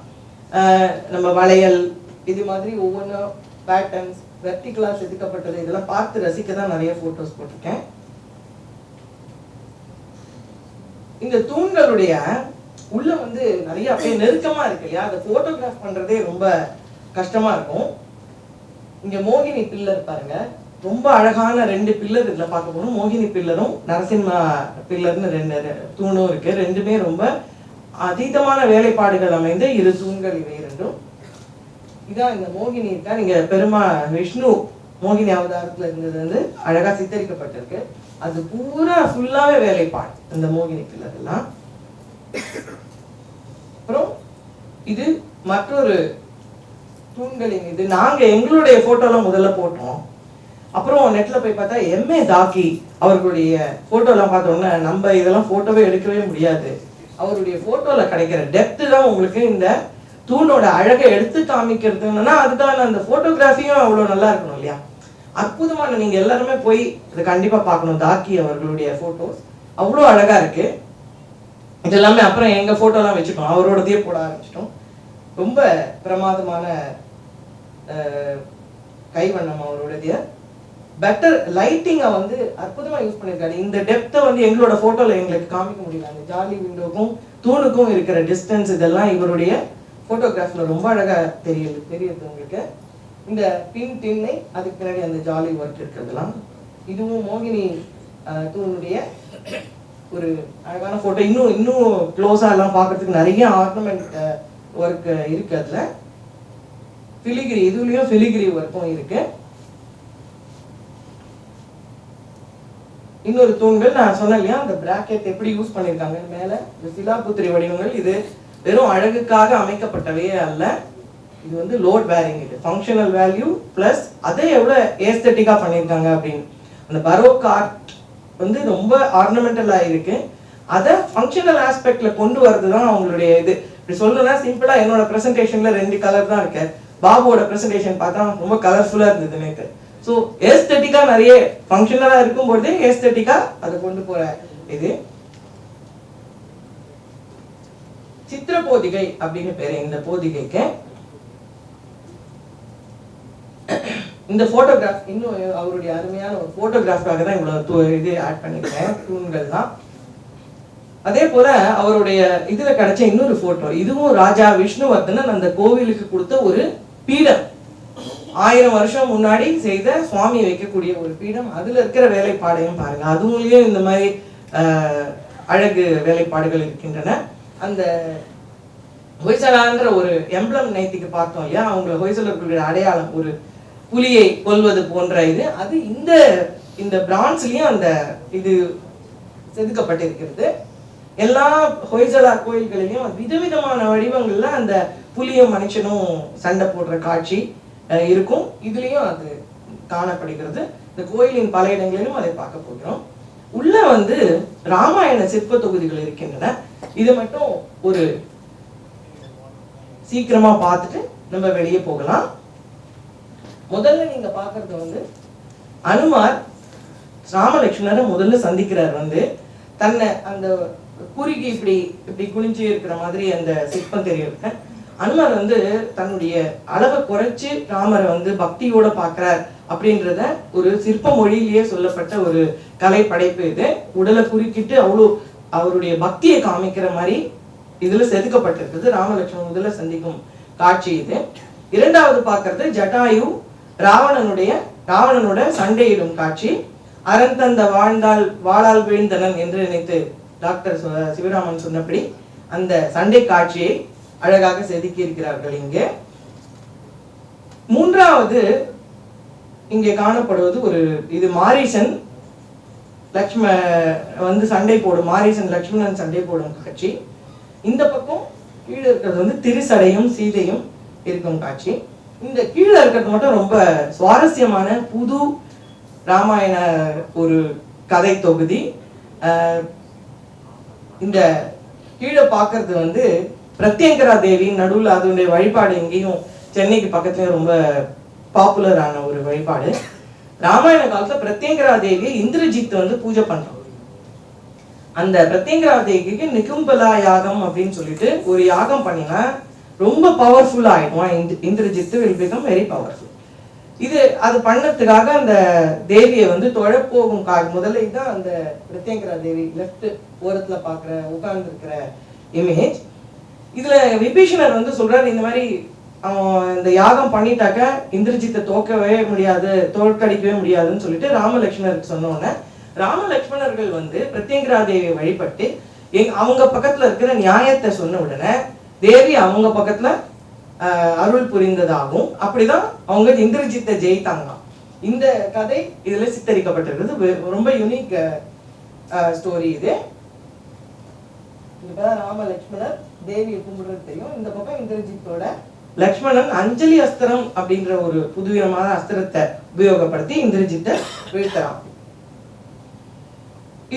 நம்ம வளையல் இது மாதிரி ஒவ்வொன்றும் பேட்டர்ன்ஸ் வெர்டிகலா செதுக்கப்பட்டது இதெல்லாம் பார்த்து ரசிக்க தான் நிறைய போட்டோஸ் போட்டிருக்கேன். இந்த தூண்களுடைய உள்ள வந்து நிறைய அப்படியே நெருக்கமா இருக்கு இல்லையா, அதை போட்டோகிராஃப் பண்றதே ரொம்ப கஷ்டமா இருக்கும். இங்க மோகினி பில்லர் பாருங்க, ரொம்ப அழகான 2 பில்லர் இதுல பார்க்க போறோம். மோகினி பில்லரும் நரசிம்ம பில்லர்னு 2 தூணும் இருக்கு. ரெண்டுமே ரொம்ப அதீதமான வேலைப்பாடுகள் அமைந்த 2 தூண்கள் இவை இரண்டும். இதான் இந்த மோகினி இருக்கா, நீங்க பெருமா விஷ்ணு மோகினி அவதாரத்துல இருந்தது வந்து அழகா சித்தரிக்கப்பட்டிருக்கு. அது பூரா ஃபுல்லாவே வேலைப்பாடு இந்த மோகினி பில்லர் எல்லாம். அப்புறம் இது மற்றொரு தூண்களின் இது நாங்க எங்களுடைய போட்டோலாம் முதல்ல போட்டோம். அப்புறம் நெட்ல போய் பார்த்தா எம்ஏ தாக்கி அவர்களுடைய போட்டோலாம் பார்த்தோம்னா நம்ம இதெல்லாம் போட்டோவே எடுக்கவே முடியாது. அவருடைய போட்டோல கிடைக்கிற டெப்த் தான் உங்களுக்கு இந்த தூணோட அழகை எடுத்து காமிக்கிறதுன்னா அதுக்கான அந்த போட்டோகிராஃபியும் அவ்வளவு நல்லா இருக்கணும் இல்லையா. அற்புதமான, நீங்க எல்லாருமே போய் இதை கண்டிப்பா பார்க்கணும். தாக்கி அவர்களுடைய போட்டோஸ் அவ்வளோ அழகா இருக்கு. இது எல்லாமே அப்புறம் எங்க போட்டோலாம் வச்சுட்டோம், அவரோடதையே போட ஆரம்பிச்சிட்டோம். ரொம்ப பிரமாதமான கைவண்ணம் அவரோடதைய. பெட்டர் லைட்டிங்கை வந்து அற்புதமா யூஸ் பண்ணியிருக்காரு. இந்த டெப்த்தை வந்து எங்களோட போட்டோல எங்களுக்கு காமிக்க முடியல. அந்த ஜாலி விண்டோக்கும் தூணுக்கும் இருக்கிற டிஸ்டன்ஸ் இதெல்லாம் இவருடைய போட்டோகிராஃப்ல ரொம்ப அழகா தெரியுது உங்களுக்கு. இந்த பின் டின்னை அதுக்கு பின்னாடி அந்த ஜாலி ஒர்க் இருக்கிறதுலாம் இதுவும் மோகினி தூணுடைய ஒரு அழகான போட்டோ. இன்னும் க்ளோஸா எல்லாம் பார்க்கறதுக்கு நிறைய ஆர்னமெண்ட் ஒர்க் இருக்கு. அதுல ஃபிலிகிரி, இதுலயும் ஃபிலிகிரி ஒர்க்கும் இருக்கு. இன்னொரு தூண்கள் நான் சொன்னேன் இல்லையா, அந்த பிராக்கெட் எப்படி யூஸ் பண்ணிருக்காங்க மேல, இந்த சிலாபுத்திரி வடிவங்கள். இது வெறும் அழகுக்காக அமைக்கப்பட்டவையே அல்ல, இது வந்து லோட் பேரிங். இது ஃபங்க்ஷனல் வேல்யூ பிளஸ் அதை எவ்வளவு ஏஸ்தட்டிக்கா பண்ணியிருக்காங்க அப்படின்னு. அந்த பரோக் ஆர்ட் வந்து ரொம்ப ஆர்னமெண்டலா இருக்கு. அதை ஃபங்க்ஷனல் ஆஸ்பெக்ட்ல கொண்டு வரதுதான் அவங்களுடைய இது. இப்படி சொல்லணும்னா சிம்பிளா என்னோட பிரசன்டேஷன்ல 2 கலர் தான் இருக்கு. பாபுவோட பிரசன்டேஷன் பார்த்தா ரொம்ப கலர்ஃபுல்லா இருந்தது நேற்று. ஸோ ஏஸ்தட்டிக்கா நிறைய ஃபங்க்ஷனலா இருக்கும்போது ஏஸ்தட்டிக்கா அதை கொண்டு போற இது. சித்திர போதிகை அப்படின்னு பேரு இந்த போதிகைக்கு. இந்த போட்டோகிராஃப் இன்னும் அவருடைய அருமையான ஒரு போட்டோகிராஃப்காக தான் இவ்வளவு இது ஆட் பண்ணிருக்கேன் தூண்கள் தான். அதே போல அவருடைய இதுல கிடைச்ச இன்னொரு போட்டோ, இதுவும் ராஜா விஷ்ணுவர்தனன் அந்த கோவிலுக்கு கொடுத்த ஒரு பீடம். 1000 வருஷம் முன்னாடி செய்த சுவாமி வைக்கக்கூடிய ஒரு பீடம். அதுல இருக்கிற வேலைப்பாடையும் பாருங்க. அதுலயும் இந்த மாதிரி அழகு வேலைப்பாடுகள் இருக்கின்றன. அந்த ஹொய்சலான்ற ஒரு எம்ப்ளம் நைத்திக்கு பார்த்தோம் இல்லையா, அவங்க ஹொய்சலர்களுடைய அடையாளம் ஒரு புலியை கொல்வது போன்ற இது. அது இந்த பிரான்ஸ்லயும் அந்த இது செதுக்கப்பட்டிருக்கிறது. எல்லா ஹொய்சலா கோயில்களிலும் விதவிதமான வடிவங்கள்ல அந்த புலியும் மனுஷனும் சண்டை போடுற காட்சி இருக்கும். இதுலயும் அது காணப்படுகிறது. இந்த கோயிலின் பல இடங்களிலும் அதை பார்க்க போகிறோம். உள்ள வந்து ராமாயண சிற்ப தொகுதிகள் இருக்கின்றன. இது மட்டும் ஒரு சீக்கிரமா பார்த்துட்டு நம்ம வெளியே போகலாம். முதல்ல நீங்க பாக்குறது வந்து அனுமார் ராமலட்சுமணரை முதல்ல சந்திக்கிறார். வந்து தன்னை அந்த குறுகி இப்படி குனிஞ்சு இருக்கிற மாதிரி அந்த சிற்பம் தெரியும். அனுமர் வந்து தன்னுடைய அளவை குறைச்சு ராமரை வந்து பக்தியோட பார்க்கிறார் அப்படின்றத ஒரு சிற்ப மொழியிலேயே சொல்லப்பட்ட ஒரு கலை படைப்பு இது. உடலை குறுக்கிட்டு அவ்வளோ அவருடைய பக்தியை காமிக்கிற மாதிரி இதுல செதுக்கப்பட்டிருக்குது. ராமலட்சுமணன் முதல்ல சந்திக்கும் காட்சி இது. இரண்டாவது பார்க்கறது ஜட்டாயு ராவணனோட சண்டையிடும் காட்சி. அரண் தந்த வாழால் வீழ்ந்தனன் என்று நினைத்து டாக்டர் சிவராமன் சொன்னபடி அந்த சண்டை காட்சியை அழகாக செதுக்கி இருக்கிறார்கள் இங்கே. மூன்றாவது இங்கே காணப்படுவது இது மாரீசன் வந்து சண்டை போடும், மாரீசன் லக்ஷ்மணன் சண்டை போடும் காட்சி. இந்த பக்கம் கீழே இருக்கிறது திருசடையும் சீதையும் இருக்கும் காட்சி. இந்த கீழே இருக்கிறது மட்டும் ரொம்ப சுவாரஸ்யமான புது ராமாயண ஒரு கதை தொகுதி. இந்த கீழே பார்க்கறது பிரத்யங்கரா தேவி நடுவில் அதனுடைய வழிபாடு எங்கேயும் சென்னைக்கு பக்கத்துல ரொம்ப பாப்புலரான ஒரு வழிபாடு. ராமாயண காலத்துல பிரத்யங்கரா தேவியை இந்திரஜித் பூஜை பண்றோம். அந்த பிரத்யங்கரா தேவிக்கு நிகும்பலா யாகம் அப்படின்னு சொல்லிட்டு ஒரு யாகம் பண்ணினா ரொம்ப பவர்ஃபுல்லா ஆயிடும். Indrajit will become very powerful. அது பண்ணதுக்காக அந்த தேவியை தொழ போகும் முதல்ல தான் அந்த பிரத்யங்கரா தேவி லெஃப்ட் ஓரத்துல பாக்குற உட்கார்ந்து இருக்கிற இமேஜ். இதுல விபீஷணர் சொல்றாரு, இந்த மாதிரி அவன் இந்த யாகம் பண்ணிட்டாக்க இந்திரஜித்தை தோற்கடிக்கவே முடியாதுன்னு சொல்லிட்டு ராமலட்சுமணருக்கு சொன்ன உடனே ராமலட்சுமணர்கள் பிரத்யங்கரா தேவியை வழிபட்டு அவங்க பக்கத்துல இருக்கிற நியாயத்தை சொன்ன உடனே தேவி அவங்க பக்கத்துல அருள் புரிந்ததாகும். அப்படிதான் அவங்க இந்திரஜித்தை ஜெயித்தாங்களாம். இந்த கதை இதுல சித்தரிக்கப்பட்டிருக்கிறது. ரொம்ப யூனிக் ஸ்டோரி இது. இப்பதான் ராம லட்சுமணர் தேவியை கும்பிடுறது தெரியும். இந்த பக்கம் இந்திரஜித்தோட லக்ஷ்மணன் அஞ்சலி அஸ்திரம் அப்படின்ற ஒரு புதுவிதமான அஸ்திரத்தை உபயோகப்படுத்தி இந்திரஜித்தை வீழ்த்தலாம்.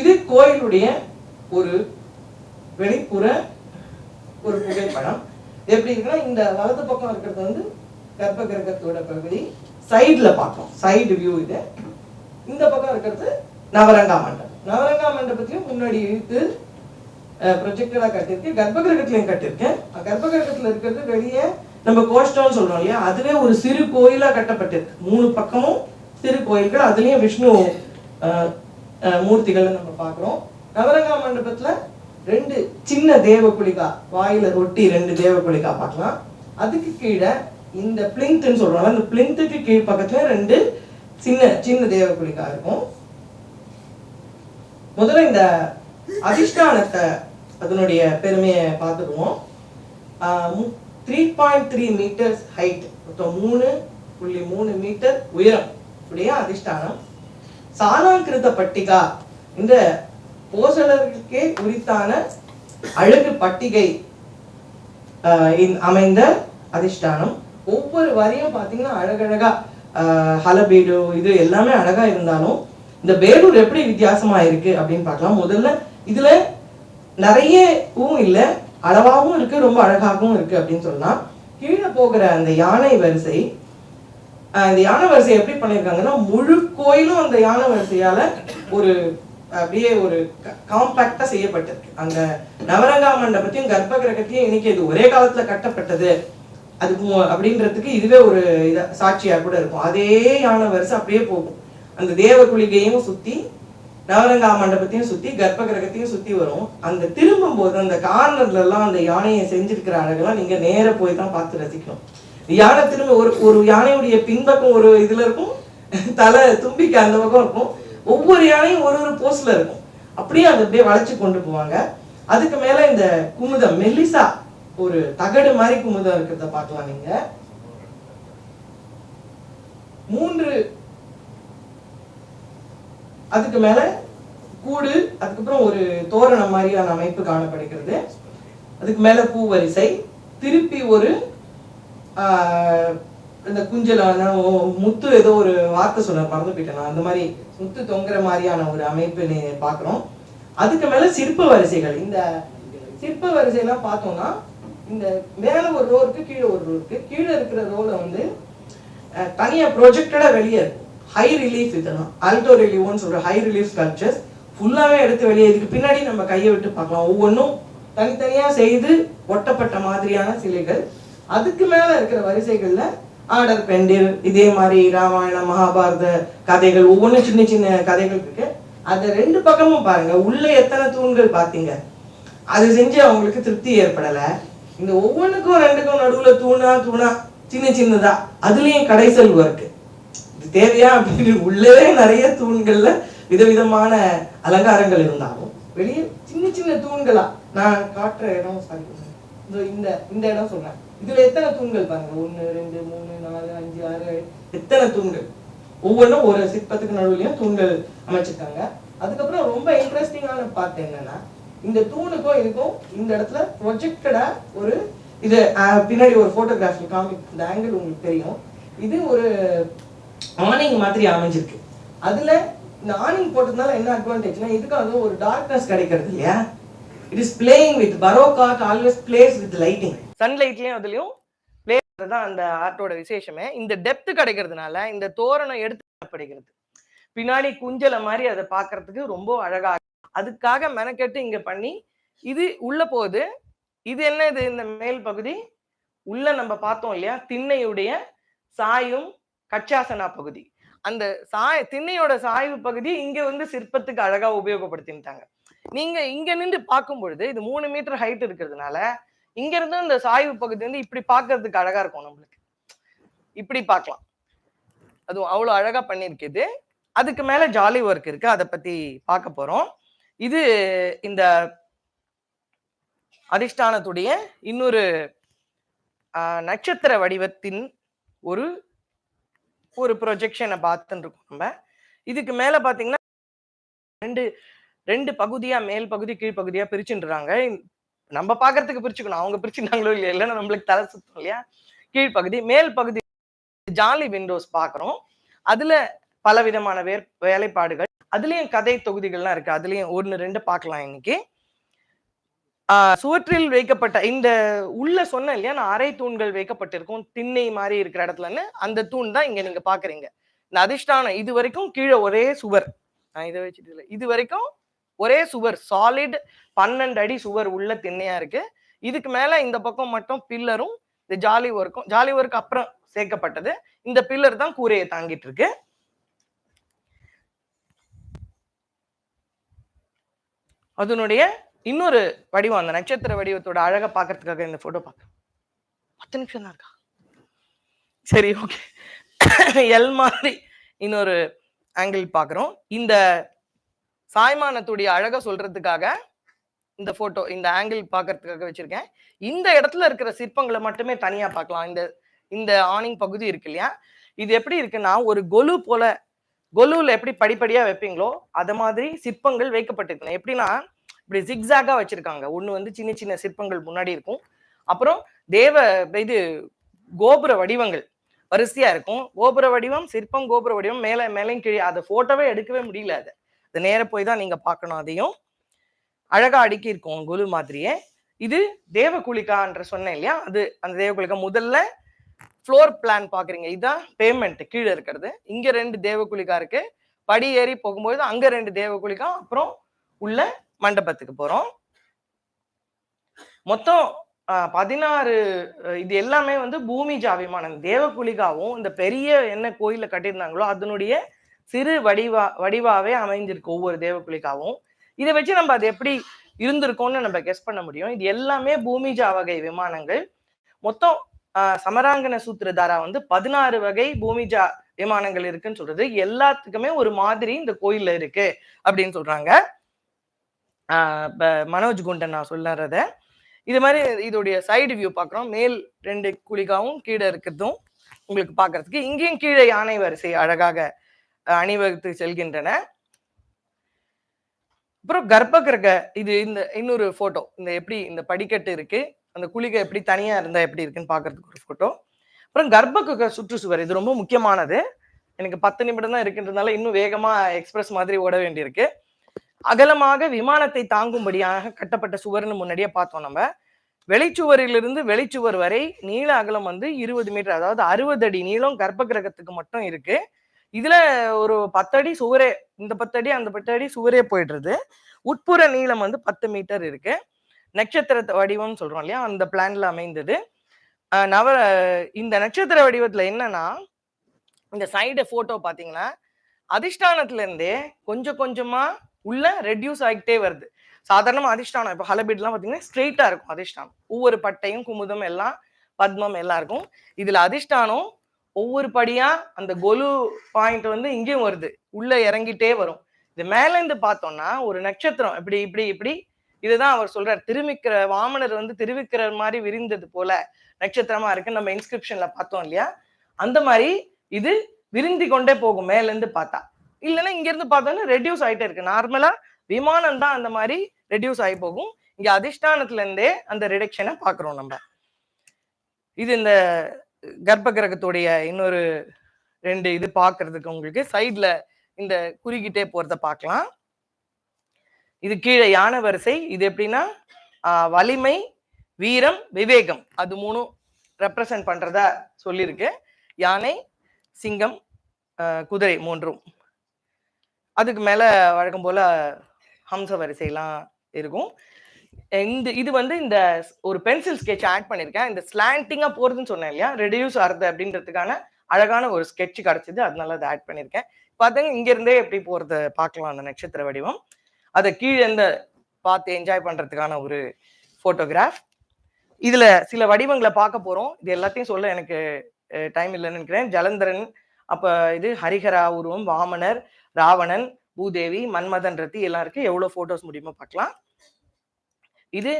இது கோயிலுடைய ஒரு வெளிப்புற ஒரு புகைப்படம். எப்படி இருக்குன்னா, இந்த வலது பக்கம் இருக்கிறது கர்ப்ப கிரகத்தோட பகுதி, சைட்ல பார்க்கணும், சைடு வியூ இது. இந்த பக்கம் இருக்கிறது நவரங்கா மண்டபம். நவரங்கா மண்டபத்திலையும் முன்னாடி இழுத்து ப்ரொஜெக்டரா கட்டிருக்கு, கர்ப்ப கிரகத்திலையும் கட்டிருக்கேன். கர்ப்ப கிரகத்துல இருக்கிறது வெளியே நம்ம கோஷ்டம்னு சொல்றோம் இல்லையா, அதுவே ஒரு சிறு கோயிலா கட்டப்பட்டிருக்கு. 3 பக்கமும் சிறு கோயில்கள், அதுலயும் விஷ்ணு மூர்த்திகள் நம்ம பாக்குறோம். நவரங்கா மண்டபத்துல 2 சின்ன தேவ குளிகா, வாயில ஒட்டி 2 தேவ குளிகா பார்க்கலாம். அதுக்கு கீழே இந்த பிளிங்க்னு சொல்றாங்க, அந்த பிளிங்க்கு கீழ் பக்கத்துல 2 சின்ன தேவ குளிகா இருக்கும். முதல்ல இந்த அதிஷ்டானத்தை அதனுடைய பெருமையை பார்த்துக்குவோம். 3.3 மீட்டர்ஸ் ஹைட், 3.3 மீட்டர் உயரம் உடைய அதிஷ்டானம். சாலாங்கிருத பட்டிகா, இந்த போசலர்களுக்கே உரித்தான அழகு பட்டிகை அமைந்த அதிஷ்டானம். ஒவ்வொரு வரியும் பாத்தீங்கன்னா அழகழகா ஹலபீடு இது எல்லாமே அழகா இருந்தாலும் இந்த பேலூர் எப்படி வித்தியாசமா இருக்கு அப்படின்னு பார்க்கலாம். முதல்ல இதுல நிறையவும் இல்லை, அளவாகவும் இருக்கு, ரொம்ப அழகாகவும் இருக்கு அப்படின்னு சொல்லலாம். கீழே போகிற அந்த யானை வரிசை, இந்த யானை வரிசை எப்படி பண்ணியிருக்காங்கன்னா, முழு கோயிலும் அந்த யானை வரிசையால ஒரு அப்படியே ஒரு காம்பாக்டா செய்யப்பட்டிருக்கு. அந்த நவரங்கா மண்டபத்தையும் கர்ப்ப கிரகத்தையும் இன்னைக்கு இது ஒரே காலத்துல கட்டப்பட்டது அது அப்படின்றதுக்கு இதுவே ஒரு சாட்சியா கூட இருக்கும். அதே யானை வரிசை அப்படியே போகும். அந்த தேவ குளிகையும் சுத்தி, நவரங்கா மண்டபத்தையும் சுத்தி, கர்ப்ப கிரகத்தையும் சுத்தி வரும். அந்த திரும்பும் போது அந்த கார்னர்ல எல்லாம் அந்த யானையை செஞ்சிருக்கிற அழகெல்லாம் நீங்க நேர போய் தான் பார்த்து ரசிக்கணும். யானை திரும்ப ஒரு யானையுடைய பின்பக்கம் ஒரு இதுல இருக்கும், தலை தும்பிக்கு அந்த பக்கம் இருக்கும். ஒவ்வொரு யானையும் ஒரு போஸ்ட்ல இருக்கும். அப்படியே அதை அப்படியே வளைச்சு கொண்டு போவாங்க. அதுக்கு மேல இந்த குமுதம் மெல்லிசா ஒரு தகடு மாதிரி குமுதம் இருக்கிறத பார்க்கலாம் நீங்க. 3 அதுக்கு மேல கூடு, அதுக்கப்புறம் ஒரு தோரணம் மாதிரியான அமைப்பு காணப்படுகிறது. அதுக்கு மேல பூ வரிசை, திருப்பி ஒரு இந்த குஞ்சலான முத்து, ஏதோ ஒரு வார்த்தை சொன்ன மறந்து போயிட்டேன், அந்த மாதிரி முத்து தொங்குற மாதிரியான ஒரு அமைப்பு பாக்குறோம். அதுக்கு மேல சிற்ப வரிசைகள். இந்த சிற்ப வரிசையெல்லாம் பார்த்தோம்னா, இந்த மேல ஒரு ரோ இருக்கு, கீழே ஒரு ரோ இருக்கு. கீழே இருக்கிற ரோல தனியா ப்ரொஜெக்டடா வெளியே இருக்கும். ஹை ரிலீஃப், இதெல்லாம் ஆல்டோ ரிலீவ்னு சொல்ற ஹை ரிலீஃப் ஸ்கல்ப்சர்ஸ் ஃபுல்லாவே எடுத்து வெளியே. இதுக்கு பின்னாடி நம்ம கையை விட்டு பார்க்கலாம். ஒவ்வொன்றும் தனித்தனியா செய்து ஒட்டப்பட்ட மாதிரியான சிலைகள். அதுக்கு மேல இருக்கிற வரிசைகள்ல ஆர்டர் பெண்டில் இதே மாதிரி ராமாயணம் மகாபாரத கதைகள் ஒவ்வொன்றும் சின்ன சின்ன கதைகள் இருக்கு. அந்த ரெண்டு பக்கமும் பாருங்க, உள்ள எத்தனை தூண்கள் பார்த்தீங்க, அது செஞ்சு அவங்களுக்கு திருப்தி ஏற்படல. இந்த ஒவ்வொன்றுக்கும் ரெண்டுக்கும் நடுவுல தூணா தூணா சின்ன சின்னதா அதுலயும் கடைசல் ஒர்க்கு இது தேவையா அப்படின்னு உள்ளவே நிறைய தூண்கள்ல விதவிதமான அலங்காரங்கள் இருந்தாலும் வெளியே சின்ன சின்ன தூண்களா நான் காட்டுற இடம் சாரி இந்த இந்த இடம் சொல்றேன். இதுல எத்தனை தூண்கள் பாருங்க, 1 2 3 4 5 6 எத்தனை தூண்கள், ஒவ்வொன்றும் ஒரு சிற்பத்துக்கு நடுவுலயும் தூண்கள் அமைச்சிருக்காங்க. அதுக்கப்புறம் ரொம்ப இன்ட்ரெஸ்டிங்கான பார்ட் என்னன்னா, இந்த தூணுக்கும் இருக்கும் இந்த இடத்துல ப்ரொஜெக்டடா ஒரு இது பின்னாடி ஒரு போட்டோகிராஃபி காமிக், இந்த ஆங்கிள் உங்களுக்கு தெரியும். இது ஒரு ஆனிங் மாதிரி அமைஞ்சிருக்கு. அதுல இந்த ஆனிங் போட்டதுனால என்ன அட்வான்டேஜ்னா, இதுக்கு அது ஒரு டார்க்னஸ் கிடைக்கிறது இல்லையா. It is playing with baroque art always plays with lighting. சன்லைட்லயும் அதுலயும் பிளே தான் அந்த ஆர்ட்டோட விசேஷமே. இந்த டெப்த் கிடைக்கிறதுனால இந்த தோரணம் எடுத்துப்படுகிறது. பின்னாடி குஞ்சல மாதிரி அதை பாக்குறதுக்கு ரொம்ப அழகா, அதுக்காக மெனக்கெட்டு இங்க பண்ணி இது உள்ள போகுது. இது என்ன, இது இந்த மேல் பகுதி உள்ள நம்ம பார்த்தோம் இல்லையா, திண்ணையுடைய சாயும் கச்சாசனா பகுதி. அந்த திண்ணையோட சாய்வு பகுதி இங்க வந்து சிற்பத்துக்கு அழகா உபயோகப்படுத்திட்டாங்க. நீங்க இங்க நின்று பார்க்கும் பொழுது இது 3 மீட்டர் ஹைட் இருக்கிறதுனால இங்க இருந்து இந்த சாய்வு பகுதி வந்து இப்படி பார்க்கறதுக்கு அழகா இருக்கும். நம்மளுக்கு இப்படி பார்க்கலாம், அதுவும் அவ்வளவு அழகா பண்ணிருக்குது. அதுக்கு மேல ஜாலி ஒர்க் இருக்கு, அதை பத்தி பார்க்க போறோம். இது இந்த அதிஷ்டானத்துடைய இன்னொரு நட்சத்திர வடிவத்தின் ஒரு ஒரு ப்ரொஜெக்ஷனை பார்த்துட்டு இருக்கோம் நம்ம. இதுக்கு மேல பாத்தீங்கன்னா ரெண்டு பகுதியா, மேல் பகுதி கீழ் பகுதியா பிரிச்சுன்றாங்க. நம்ம பாக்குறதுக்கு பிரிச்சுக்கணும், அவங்க பிரிச்சுட்டாங்களோ இல்லையா, இல்லைன்னா நம்மளுக்கு தலை சுத்தம் இல்லையா. கீழ்ப்பகுதி மேல் பகுதி ஜாலி விண்டோஸ் பாக்குறோம். அதுல பல விதமான வேலைப்பாடுகள், அதுலயும் கதை தொகுதிகள்லாம் இருக்கு. அதுலயும் 1 2 பார்க்கலாம் இன்னைக்கு. சுவற்றில் வைக்கப்பட்ட இந்த உள்ள சொன்ன இல்லையா, நான் அரை தூண்கள் வைக்கப்பட்டிருக்கும் திண்ணை மாதிரி இருக்கிற இடத்துலன்னு, அந்த தூண் தான் இங்க நீங்க பாக்குறீங்க. இந்த அதிஷ்டானம் இது வரைக்கும் கீழே ஒரே சுவர், நான் இதை வச்சுட்டு இல்லை, இது வரைக்கும் ஒரே சுவர், சாலிட் 12 அடி சுவர் உள்ள திண்ணையா இருக்கு. இதுக்கு மேல இந்த பக்கம் மட்டும் பில்லரும் இந்த ஜாலி ஒர்க் அப்புறம் சேர்க்கப்பட்டது. இந்த பில்லர் தான் கூரையை தாங்கிட்டு இருக்கு. அதனுடைய இன்னொரு வடிவம், அந்த நட்சத்திர வடிவத்தோட அழகை பார்க்கறதுக்காக இந்த போட்டோ பார்க்க 10 நிமிஷம் தான் இருக்கா, சரி ஓகே. எல் மாதிரி இன்னொரு ஆங்கிள் பார்க்குறோம். இந்த சாய்மானத்துடைய அழகை சொல்றதுக்காக இந்த போட்டோ, இந்த ஆங்கிள் பார்க்கறதுக்காக வச்சிருக்கேன். இந்த இடத்துல இருக்கிற சிற்பங்களை மட்டுமே தனியா பார்க்கலாம். இந்த இந்த ஆனிங் பகுதி இருக்கு இல்லையா, இது எப்படி இருக்குன்னா ஒரு கொலு போல, கொலுல எப்படி படிப்படியா வைப்பீங்களோ அத மாதிரி சிற்பங்கள் வைக்கப்பட்டிருக்கு. எப்படின்னா இப்படி ஜிக்ஸாகா வச்சிருக்காங்க. ஒண்ணு வந்து சின்ன சின்ன சிற்பங்கள் முன்னாடி இருக்கும், அப்புறம் இது கோபுர வடிவங்கள் வரிசையா இருக்கும். கோபுர வடிவம், சிற்பம், கோபுர வடிவம், மேலையும் கீழே. அதை போட்டோவே எடுக்கவே முடியல, அது நேர போய் தான் நீங்க பார்க்கணும். அதையும் அழகா அடுக்கி இருக்கும் கொலு மாதிரியே. இது தேவகுலிகான்ற சொன்னேன் இல்லையா, அது அந்த தேவகுலிகா முதல்ல ஃப்ளோர் பிளான் பாக்குறீங்க, இதுதான் பேமெண்ட் கீழே இருக்கிறது. இங்க 2 தேவகுலிகா இருக்கு, படி ஏறி போகும்போது அங்க 2 தேவகுலிகா, அப்புறம் உள்ள மண்டபத்துக்கு போறோம். மொத்தம் 16. இது எல்லாமே வந்து பூமிஜா விமானம். தேவகுலிகாவும் இந்த பெரிய என்ன கோயில கட்டியிருந்தாங்களோ அதனுடைய சிறு வடிவாவே அமைஞ்சிருக்கு ஒவ்வொரு தேவகுலிகாவும். இதை வச்சு நம்ம அது எப்படி இருந்திருக்கோம்னு நம்ம கெஸ் பண்ண முடியும். இது எல்லாமே பூமிஜா வகை விமானங்கள். மொத்தம் சமராங்கன சூத்திரதாரா வந்து 16 வகை பூமிஜா விமானங்கள் இருக்குன்னு சொல்றது. எல்லாத்துக்குமே ஒரு மாதிரி இந்த கோயில்ல இருக்கு அப்படின்னு சொல்றாங்க. மனோஜ் குண்டன் நான் சொல்லுறத இது மாதிரி இதோடைய சைடு வியூ பார்க்குறோம். மேல் 2 குலிகாவும் கீழே இருக்கிறதும் உங்களுக்கு பார்க்கறதுக்கு. இங்கேயும் கீழே யானை வரிசை அழகாக அணிவகுத்து செல்கின்றன. அப்புறம் கர்ப்பகிரக, இது இந்த இன்னொரு போட்டோ, இந்த எப்படி இந்த படிக்கட்டு இருக்கு, அந்த குளிகை எப்படி தனியா இருந்தா எப்படி இருக்குன்னு பாக்குறதுக்கு ஒரு போட்டோ. அப்புறம் கர்ப்பகிரக சுற்றுச்சுவர், இது ரொம்ப முக்கியமானது. எனக்கு 10 நிமிடம் தான் இருக்கின்றதுனால இன்னும் வேகமா எக்ஸ்பிரஸ் மாதிரி ஓட வேண்டியிருக்கு. அகலமாக விமானத்தை தாங்கும்படியாக கட்டப்பட்ட சுவர்னு முன்னாடியே பார்த்தோம் நம்ம. வெளிச்சுவரிலிருந்து வெளிச்சுவர் வரை நீள அகலம் வந்து 20 மீட்டர், அதாவது 60 அடி நீளம் கர்ப்பகிரகத்துக்கு மட்டும் இருக்கு. இதுல ஒரு 10 அடி சுவரே, இந்த 10 அடி அந்த 10 அடி சுவரே போயிடுறது. உட்புற நீளம் வந்து 10 மீட்டர் இருக்கு. நட்சத்திர வடிவம் சொல்றோம் இல்லையா, அந்த பிளான்ல அமைந்தது. நவ இந்த நட்சத்திர வடிவத்துல என்னன்னா, இந்த சைடு போட்டோ பாத்தீங்கன்னா அதிஷ்டானத்துல இருந்தே கொஞ்சம் கொஞ்சமா உள்ள ரெடியூஸ் ஆகிட்டே வருது. சாதாரணமா அதிஷ்டானம் இப்ப ஹலபிட்லாம் பாத்தீங்கன்னா ஸ்ட்ரெயிட்டா இருக்கும் அதிஷ்டானம். ஒவ்வொரு பட்டையும் குமுதம் எல்லாம் பத்மம் எல்லாம் இருக்கும். இதுல அதிஷ்டானம் ஒவ்வொரு படியா அந்த கொலு பாயிண்ட் வந்து இங்கேயும் வருது. உள்ள இறங்கிட்டே வரும். இது மேல இருந்து பார்த்தோம்னா ஒரு நட்சத்திரம் இப்படி இப்படி இப்படி இதுதான் அவர் சொல்றார். திருமிக்கிற வாமனர் வந்து திருவிக்கிற மாதிரி விரிந்தது போல நட்சத்திரமா இருக்கு. நம்ம இன்ஸ்கிரிப்ஷன்ல பார்த்தோம் இல்லையா? அந்த மாதிரி இது விருந்தி கொண்டே போகும் மேல இருந்து பார்த்தா. இல்லைன்னா இங்க இருந்து பார்த்தோம்னா ரெடியூஸ் ஆயிட்டே இருக்கு. நார்மலா விமானம் தான் அந்த மாதிரி ரெடியூஸ் ஆகி போகும். இங்க அதிஷ்டானத்துல இருந்தே அந்த ரிடக்ஷனை பாக்குறோம் நம்ம. இது இந்த கர்ப்ப கிரகத்துடைய இன்னொரு 2 இது பாக்குறதுக்கு உங்களுக்கு சைட்ல இந்த குறுகிட்டே போறத பார்க்கலாம். இது கீழே யானை வரிசை. இது எப்படின்னா வலிமை, வீரம், விவேகம் அது 3 ரெப்ரசன்ட் பண்றதா சொல்லியிருக்கு. யானை, சிங்கம், குதிரை 3ம். அதுக்கு மேல வழக்கம் போல ஹம்ச வரிசையெல்லாம் இருக்கும். இது வந்து இந்த ஒரு பென்சில் ஸ்கெட்ச் ஆட் பண்ணியிருக்கேன். இந்த ஸ்லாண்டிங்கா போறதுன்னு சொன்னேன் இல்லையா, ரெடியூஸ் ஆகுது அப்படின்றதுக்கான அழகான ஒரு ஸ்கெட்ச் கிடைச்சது. அதனால அதை ஆட் பண்ணியிருக்கேன். பார்த்தீங்கன்னா இங்க இருந்தே எப்படி போறத பார்க்கலாம் அந்த நட்சத்திர வடிவம். அதை கீழே இருந்து பார்த்து என்ஜாய் பண்றதுக்கான ஒரு போட்டோகிராஃப். இதுல சில வடிவங்களை பார்க்க போறோம். இது எல்லாத்தையும் சொல்ல எனக்கு டைம் இல்லைன்னு நினைக்கிறேன். ஜலந்தரன், அப்ப இது ஹரிஹரா உருவம், வாமனர், ராவணன், பூதேவி, மன்மதன் ரத்தி எல்லாம் இருக்கு. எவ்வளவு போட்டோஸ் முடியுமோ பார்க்கலாம். இது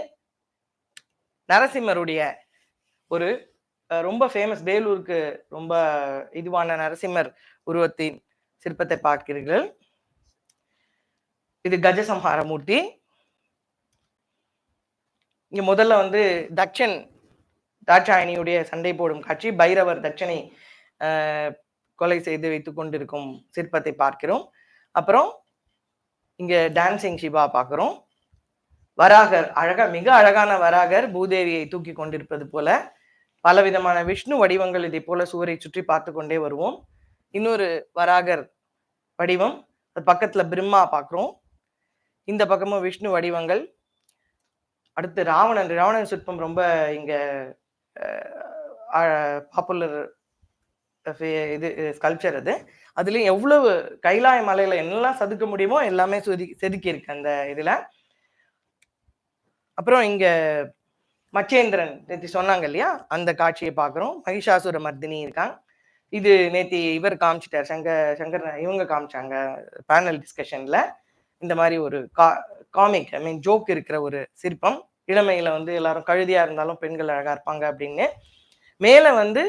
நரசிம்மருடைய ஒரு ரொம்ப ஃபேமஸ், வேலூருக்கு ரொம்ப இதுவான நரசிம்மர் உருவத்தின் சிற்பத்தை பார்க்கிறீர்கள். இது கஜசம்ஹார மூர்த்தி. இங்க முதல்ல வந்து தட்சன் தாட்சாயணியுடைய சண்டை போடும் காட்சி. பைரவர் தட்சனை கொலை செய்து வைத்துக் கொண்டிருக்கும் சிற்பத்தை பார்க்கிறோம். அப்புறம் இங்க டான்சிங் சிவா பார்க்கிறோம். வராகர், மிக அழகான வராகர் பூதேவியை தூக்கி கொண்டிருப்பது போல. பலவிதமான விஷ்ணு வடிவங்கள் இதை போல சுவரை சுற்றி பார்த்து கொண்டே வருவோம். இன்னொரு வராகர் வடிவம், பக்கத்துல பிரம்மா பார்க்கிறோம். இந்த பக்கமும் விஷ்ணு வடிவங்கள். அடுத்து ராவணன் சிற்பம் ரொம்ப இங்க பாப்புலர் இது ஸ்கல்ப்சர். அதுலயும் எவ்வளவு கைலாய மலையில என்னெல்லாம் செதுக்க முடியுமோ எல்லாமே செதுக்கி இருக்கு அந்த இதுல. அப்புறம் இங்க மச்சேந்திரன் நேத்தி சொன்னாங்க இல்லையா, அந்த காட்சியை பார்க்குறோம். மகிஷாசுர மர்தினி இருக்காங்க. இது நேத்தி இவர் காமிச்சிட்டார், சங்கர் இவங்க காமிச்சாங்க பேனல் டிஸ்கஷன்ல. இந்த மாதிரி ஒரு காமிக், ஐ மீன் ஜோக் இருக்கிற ஒரு சிற்பம். இளமையில வந்து எல்லாரும் கழுதியா இருந்தாலும் பெண்கள் அழகா இருப்பாங்க அப்படின்னு. மேல வந்து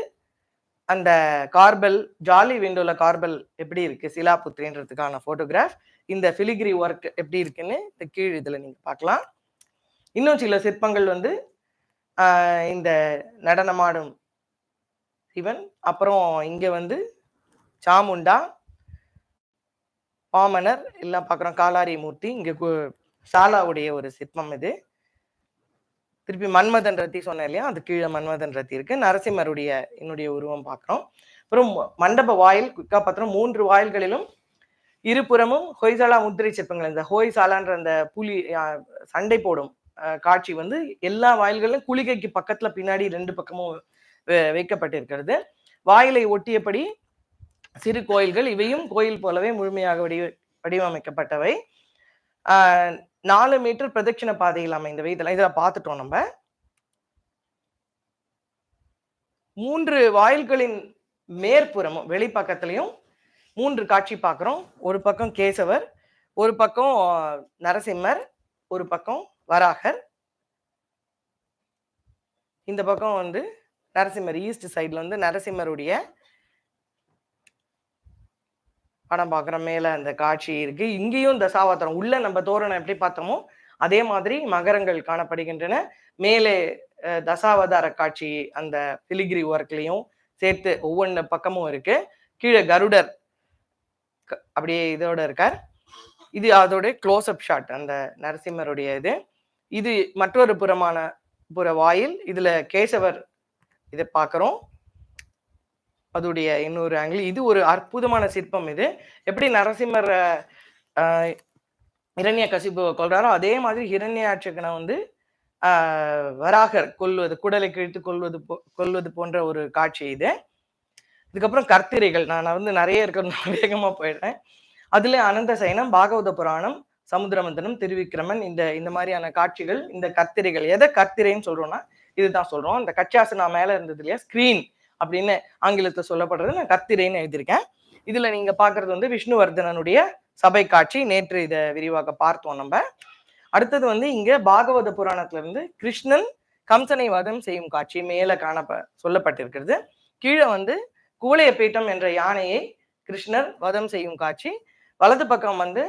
அந்த கார்பல், ஜாலி விண்டோல கார்பல் எப்படி இருக்கு சிலாபுத்திரின்றதுக்கான போட்டோகிராஃப். இந்த ஃபிலிகிரி ஒர்க் எப்படி இருக்குன்னு இந்த கீழ் இதுல நீங்க பார்க்கலாம். இன்னும் சில சிற்பங்கள் வந்து இந்த நடனமாடும் சிவன், அப்புறம் இங்க வந்து சாமுண்டா, வாமனர் எல்லாம் பார்க்குறோம். காலாரி மூர்த்தி, இங்க சாலாவுடைய ஒரு சிற்பம் இது. திருப்பி மன்மதன் ரத்தி சொன்னேன் இல்லையா, அது கீழே மன்மதன் ரத்தி இருக்கு. நரசிம்மருடைய என்னுடைய உருவம் பார்க்குறோம். அப்புறம் மண்டப வாயில் பார்த்தோம். 3 வாயில்களிலும் இருபுறமும் ஹொய்சாலா முத்திரை சிற்பங்கள். இந்த ஹோய்சாலான்ற அந்த புலி சண்டை போடும் காட்சி வந்து எல்லா வாயில்களிலும் குளிகைக்கு பக்கத்துல பின்னாடி 2 பக்கமும் வைக்கப்பட்டிருக்கிறது. வாயிலை ஒட்டியபடி சிறு கோயில்கள், இவையும் கோயில் போலவே முழுமையாக வடிவமைக்கப்பட்டவை. 4 மீட்டர் பிரதட்சிண பாதையில் அமைந்தவை. இதெல்லாம் இதில் பார்த்துட்டோம் நம்ம. 3 வாயில்களின் மேற்புறமும் வெளிப்பக்கத்திலையும் 3 காட்சி பார்க்குறோம். ஒரு பக்கம் கேசவர், ஒரு பக்கம் நரசிம்மர், ஒரு பக்கம் வராகர். இந்த பக்கம் வந்து நரசிம்மர், ஈஸ்ட் சைட்ல வந்து நரசிம்மருடைய படம் பார்க்குறோம். மேல அந்த காட்சி இருக்கு. இங்கேயும் தசாவதாரம் உள்ள நம்ம தோரணம் எப்படி பார்த்தோமோ அதே மாதிரி மகரங்கள் காணப்படுகின்றன. மேலே தசாவதார காட்சி அந்த பிலிகிரி ஒர்க்லையும் சேர்த்து ஒவ்வொன்று பக்கமும் இருக்கு. கீழே கருடர் அப்படியே இதோட இருக்கார். இது அதோட க்ளோஸ் அப் ஷாட் அந்த நரசிம்மருடைய இது. இது மற்றொரு புற வாயில். இதுல கேசவர் இதை பார்க்குறோம். அதோடைய இன்னொரு ஆங்கிள். இது ஒரு அற்புதமான சிற்பம். இது எப்படி நரசிம்மர் இரண்ய கசிபு கொள்றாரோ அதே மாதிரி ஹிரண்யாட்சகனை வந்து வராகர் கொல்வது, குடலை கிழித்து கொல்வது போன்ற ஒரு காட்சி இது. இதுக்கப்புறம் கர்த்திரைகள், நான் வந்து நிறைய இருக்கிறது வேகமா போயிடுறேன். அதுல அனந்த சயனம், பாகவத புராணம், சமுத்திரமந்தனம், திருவிக்கிரமன், இந்த மாதிரியான காட்சிகள், இந்த கர்த்திரைகள். எதை கர்த்திரைன்னு சொல்றோம்னா இதுதான் சொல்றோம். இந்த கச்சாசனா மேல இருந்தது இல்லையா, ஸ்கிரீன் அப்படின்னு ஆங்கிலத்தில் சொல்லப்படுறது, நான் கர்த்திரைன்னு எழுதியிருக்கேன். இதுல நீங்க பாக்குறது வந்து விஷ்ணுவர்தனனுடைய சபை காட்சி. நேற்று இதை விரிவாக பார்த்தோம் நம்ம. அடுத்தது வந்து இங்க பாகவத புராணத்துல இருந்து கிருஷ்ணன் கம்சனை வதம் செய்யும் காட்சி மேல சொல்லப்பட்டிருக்கிறது. கீழே வந்து குவளையப்பீட்டம் என்ற யானையை கிருஷ்ணர் வதம் செய்யும் காட்சி. வலது பக்கம் வந்து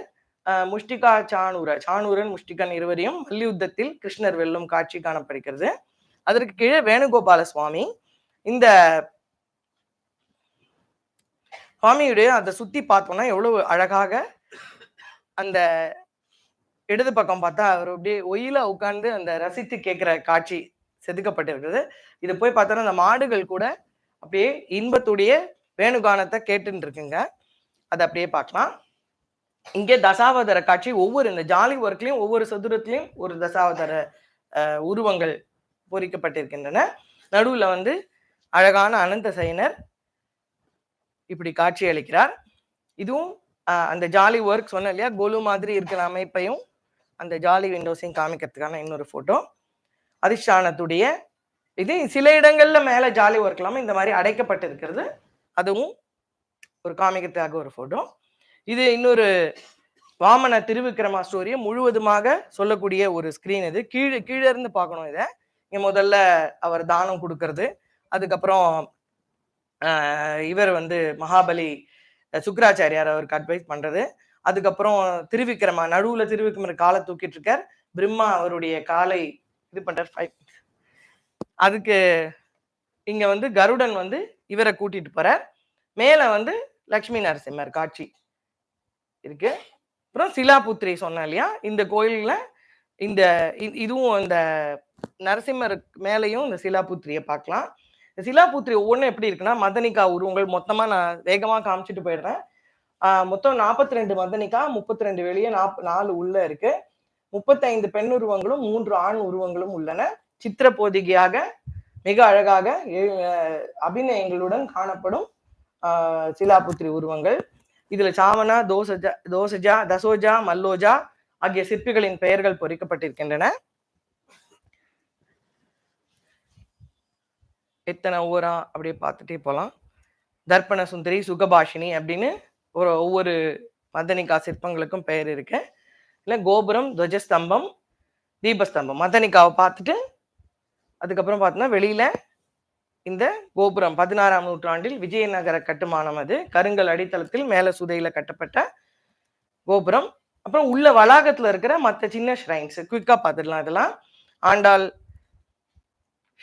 முஷ்டிகா சாணூரன் முஷ்டிகன் இருவரையும் மல்யுத்தத்தில் கிருஷ்ணர் வெல்லும் காட்சி காணப்படுகிறது. அதற்கு கீழே வேணுகோபால சுவாமி. இந்த சுவாமியுடைய அதை சுத்தி பார்த்தோம்னா எவ்வளவு அழகாக, அந்த இடது பக்கம் பார்த்தா அவர் அப்படியே ஒயிலா உட்கார்ந்து அந்த ரசித்து கேட்கிற காட்சி செதுக்கப்பட்டிருக்குது. இது போய் பார்த்தோன்னா அந்த மாடுகள் கூட அப்படியே இன்பத்துடைய வேணுகானத்தை கேட்டுன்னு இருக்குங்க. அதை அப்படியே பார்க்கலாம். இங்கே தசாவதார காட்சி. ஒவ்வொரு இந்த ஜாலி ஒர்க்லையும் ஒவ்வொரு சதுரத்திலையும் ஒரு தசாவதார உருவங்கள் பொறிக்கப்பட்டிருக்கின்றன. நடுவுல வந்து அழகான அனந்த சயனர் இப்படி காட்சி அளிக்கிறார். இதுவும் அந்த ஜாலி ஒர்க் சொன்ன இல்லையா, கோலு மாதிரி இருக்கிற அமைப்பையும் அந்த ஜாலி விண்டோஸையும் காமிக்கிறதுக்கான இன்னொரு போட்டோ. அதிஷ்டானத்துடைய இது சில இடங்கள்ல மேல ஜாலி ஒர்க் இல்லாம இந்த மாதிரி அடைக்கப்பட்டு இருக்கிறது, அதுவும் ஒரு காமிக்கிறதுக்காக ஒரு போட்டோ. இது இன்னொரு வாமன திருவிக்கிரமா ஸ்டோரியை முழுவதுமாக சொல்லக்கூடிய ஒரு ஸ்கிரீன். இது கீழே இருந்து பார்க்கணும். இதை இங்க முதல்ல அவர் தானம் கொடுக்கறது, அதுக்கப்புறம் இவர் வந்து மகாபலி சுக்கராச்சாரியார் அவருக்கு அட்வைஸ் பண்றது, அதுக்கப்புறம் திருவிக்கிரமா நடுவுல திருவிக்கிரமர் காலை தூக்கிட்டு இருக்கார், பிரம்மா அவருடைய காலை இது பண்றார். அதுக்கு இங்க வந்து கருடன் வந்து இவரை கூட்டிட்டு போறார். மேல வந்து லக்ஷ்மி நரசிம்மர் காட்சி இருக்கு. அப்புறம் சிலாபுத்திரி சொன்ன இல்லையா, இந்த கோயில்ல இந்த இதுவும் இந்த நரசிம்மர் மேலையும் இந்த சிலாபுத்திரியை பார்க்கலாம். இந்த சிலாபுத்திரி ஒவ்வொன்றும் எப்படி இருக்குன்னா, மதனிகா உருவங்கள் மொத்தமா நான் வேகமா காமிச்சிட்டு போயிடுறேன். மொத்தம் 42 மதனிகா, 32 வெளியே, 4 உள்ள இருக்கு. 35 பெண் உருவங்களும் 3 ஆண் உருவங்களும் உள்ளன. சித்திர போதிகையாக மிக அழகாக அபிநயங்களுடன் காணப்படும் சிலாபுத்திரி உருவங்கள். இதுல சாவனா, தோசஜா, தசோஜா, மல்லோஜா ஆகிய சிற்பிகளின் பெயர்கள் பொறிக்கப்பட்டிருக்கின்றன. எத்தனை ஓரா அப்படியே பார்த்துட்டே போலாம். தர்ப்பண சுந்தரி, சுகபாஷினி அப்படின்னு ஒவ்வொரு மதனிகா சிற்பங்களுக்கும் பெயர் இருக்கு. இல்லை கோபுரம், துவஜஸ்தம்பம், தீபஸ்தம்பம். மதனிகாவை பார்த்துட்டு அதுக்கப்புறம் பார்த்தோம்னா வெளியில இந்த கோபுரம் 16ஆம் நூற்றாண்டில் விஜயநகர கட்டுமானம். அது கருங்கல் அடித்தளத்தில் மேல சுதையில கட்டப்பட்ட கோபுரம். அப்புறம் உள்ள வளாகத்துல இருக்கிற மற்ற சின்ன ஷ்ரைன்ஸ் குயிக்கா பார்த்துடலாம். இதெல்லாம் ஆண்டாள்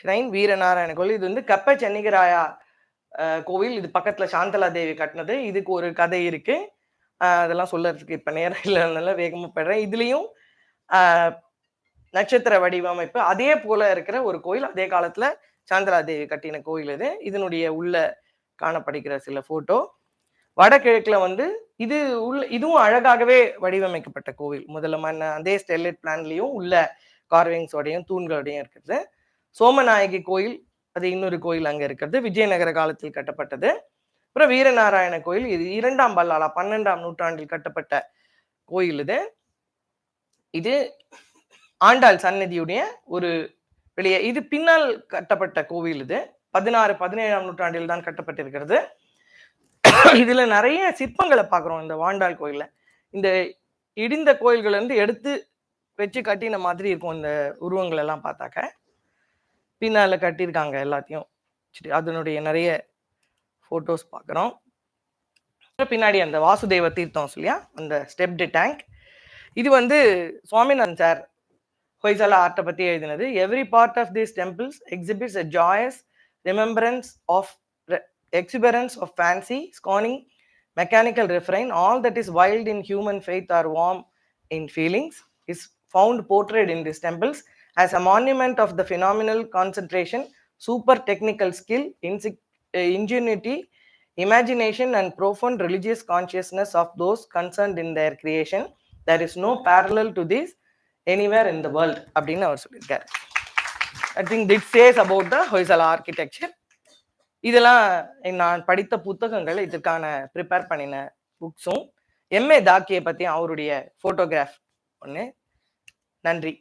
ஷ்ரைன், வீரநாராயண கோவில். இது வந்து கப்ப சென்னிகராயா கோவில். இது பக்கத்துல சாந்தலா தேவி கட்டினது. இதுக்கு ஒரு கதை இருக்கு, அதெல்லாம் சொல்றதுக்கு இப்ப நேரம் இல்லைனால வேகமா போயிடுறேன். இதுலயும் நட்சத்திர வடிவமைப்பு அதே போல இருக்கிற ஒரு கோயில். அதே காலத்துல சாந்தலா தேவி கட்டின கோயில் இது. இதனுடைய உள்ள காணப்படுகிற சில போட்டோ. வடகிழக்குல வந்து இதுவும் அழகாகவே வடிவமைக்கப்பட்ட கோவில். முதல்ல அதே ஸ்டெர்லைட் பிளான்லயும் உள்ள கார்விங்ஸோடையும் தூண்களோடையும் இருக்கிறது. சோமநாயகி கோயில், அது இன்னொரு கோயில் அங்க இருக்கிறது, விஜயநகர காலத்தில் கட்டப்பட்டது. அப்புறம் வீரநாராயண கோயில், இது 2ஆம் பல்லாலா 12ஆம் நூற்றாண்டில் கட்டப்பட்ட கோயில். இது ஆண்டாள் சன்னதியுடைய ஒரு வெளியே. இது பின்னால் கட்டப்பட்ட கோவில். இது 16, 17ஆம் நூற்றாண்டில் தான் கட்டப்பட்டிருக்கிறது. இதுல நிறைய சிற்பங்களை பார்க்குறோம் இந்த வாண்டாள் கோயில்ல. இந்த இடிந்த கோயில்கள் இருந்து எடுத்து வச்சு கட்டின மாதிரி இருக்கும் இந்த உருவங்கள் எல்லாம் பார்த்தாக்க. பின்னால கட்டியிருக்காங்க எல்லாத்தையும். அதனுடைய நிறைய போட்டோஸ் பார்க்குறோம். பின்னாடி அந்த வாசுதேவ தீர்த்தம் சொல்லியா, அந்த ஸ்டெப்டு டேங்க். இது வந்து சுவாமிநாதன் சார் ஹொய்சலா ஆர்ட்டை பற்றி எழுதினது. Every part of these temples exhibits a joyous remembrance of exuberance of fancy, scorning mechanical refrain. All that is wild in human faith or warm in feelings is found portrayed in these temples as a monument of the phenomenal concentration, super technical skill, ingenuity, imagination and profound religious consciousness of those concerned in their creation. There is no parallel to this anywhere in the world அப்படின்னு அவர் சொல்லியிருக்காரு. I think it says about the Hoysala architecture. இதெல்லாம் நான் படித்த புத்தகங்கள், இதற்கான prepare பண்ணின புக்ஸும், MA தாக்கியை பத்தி அவருடைய போட்டோகிராஃப் ஒன்று. நன்றி.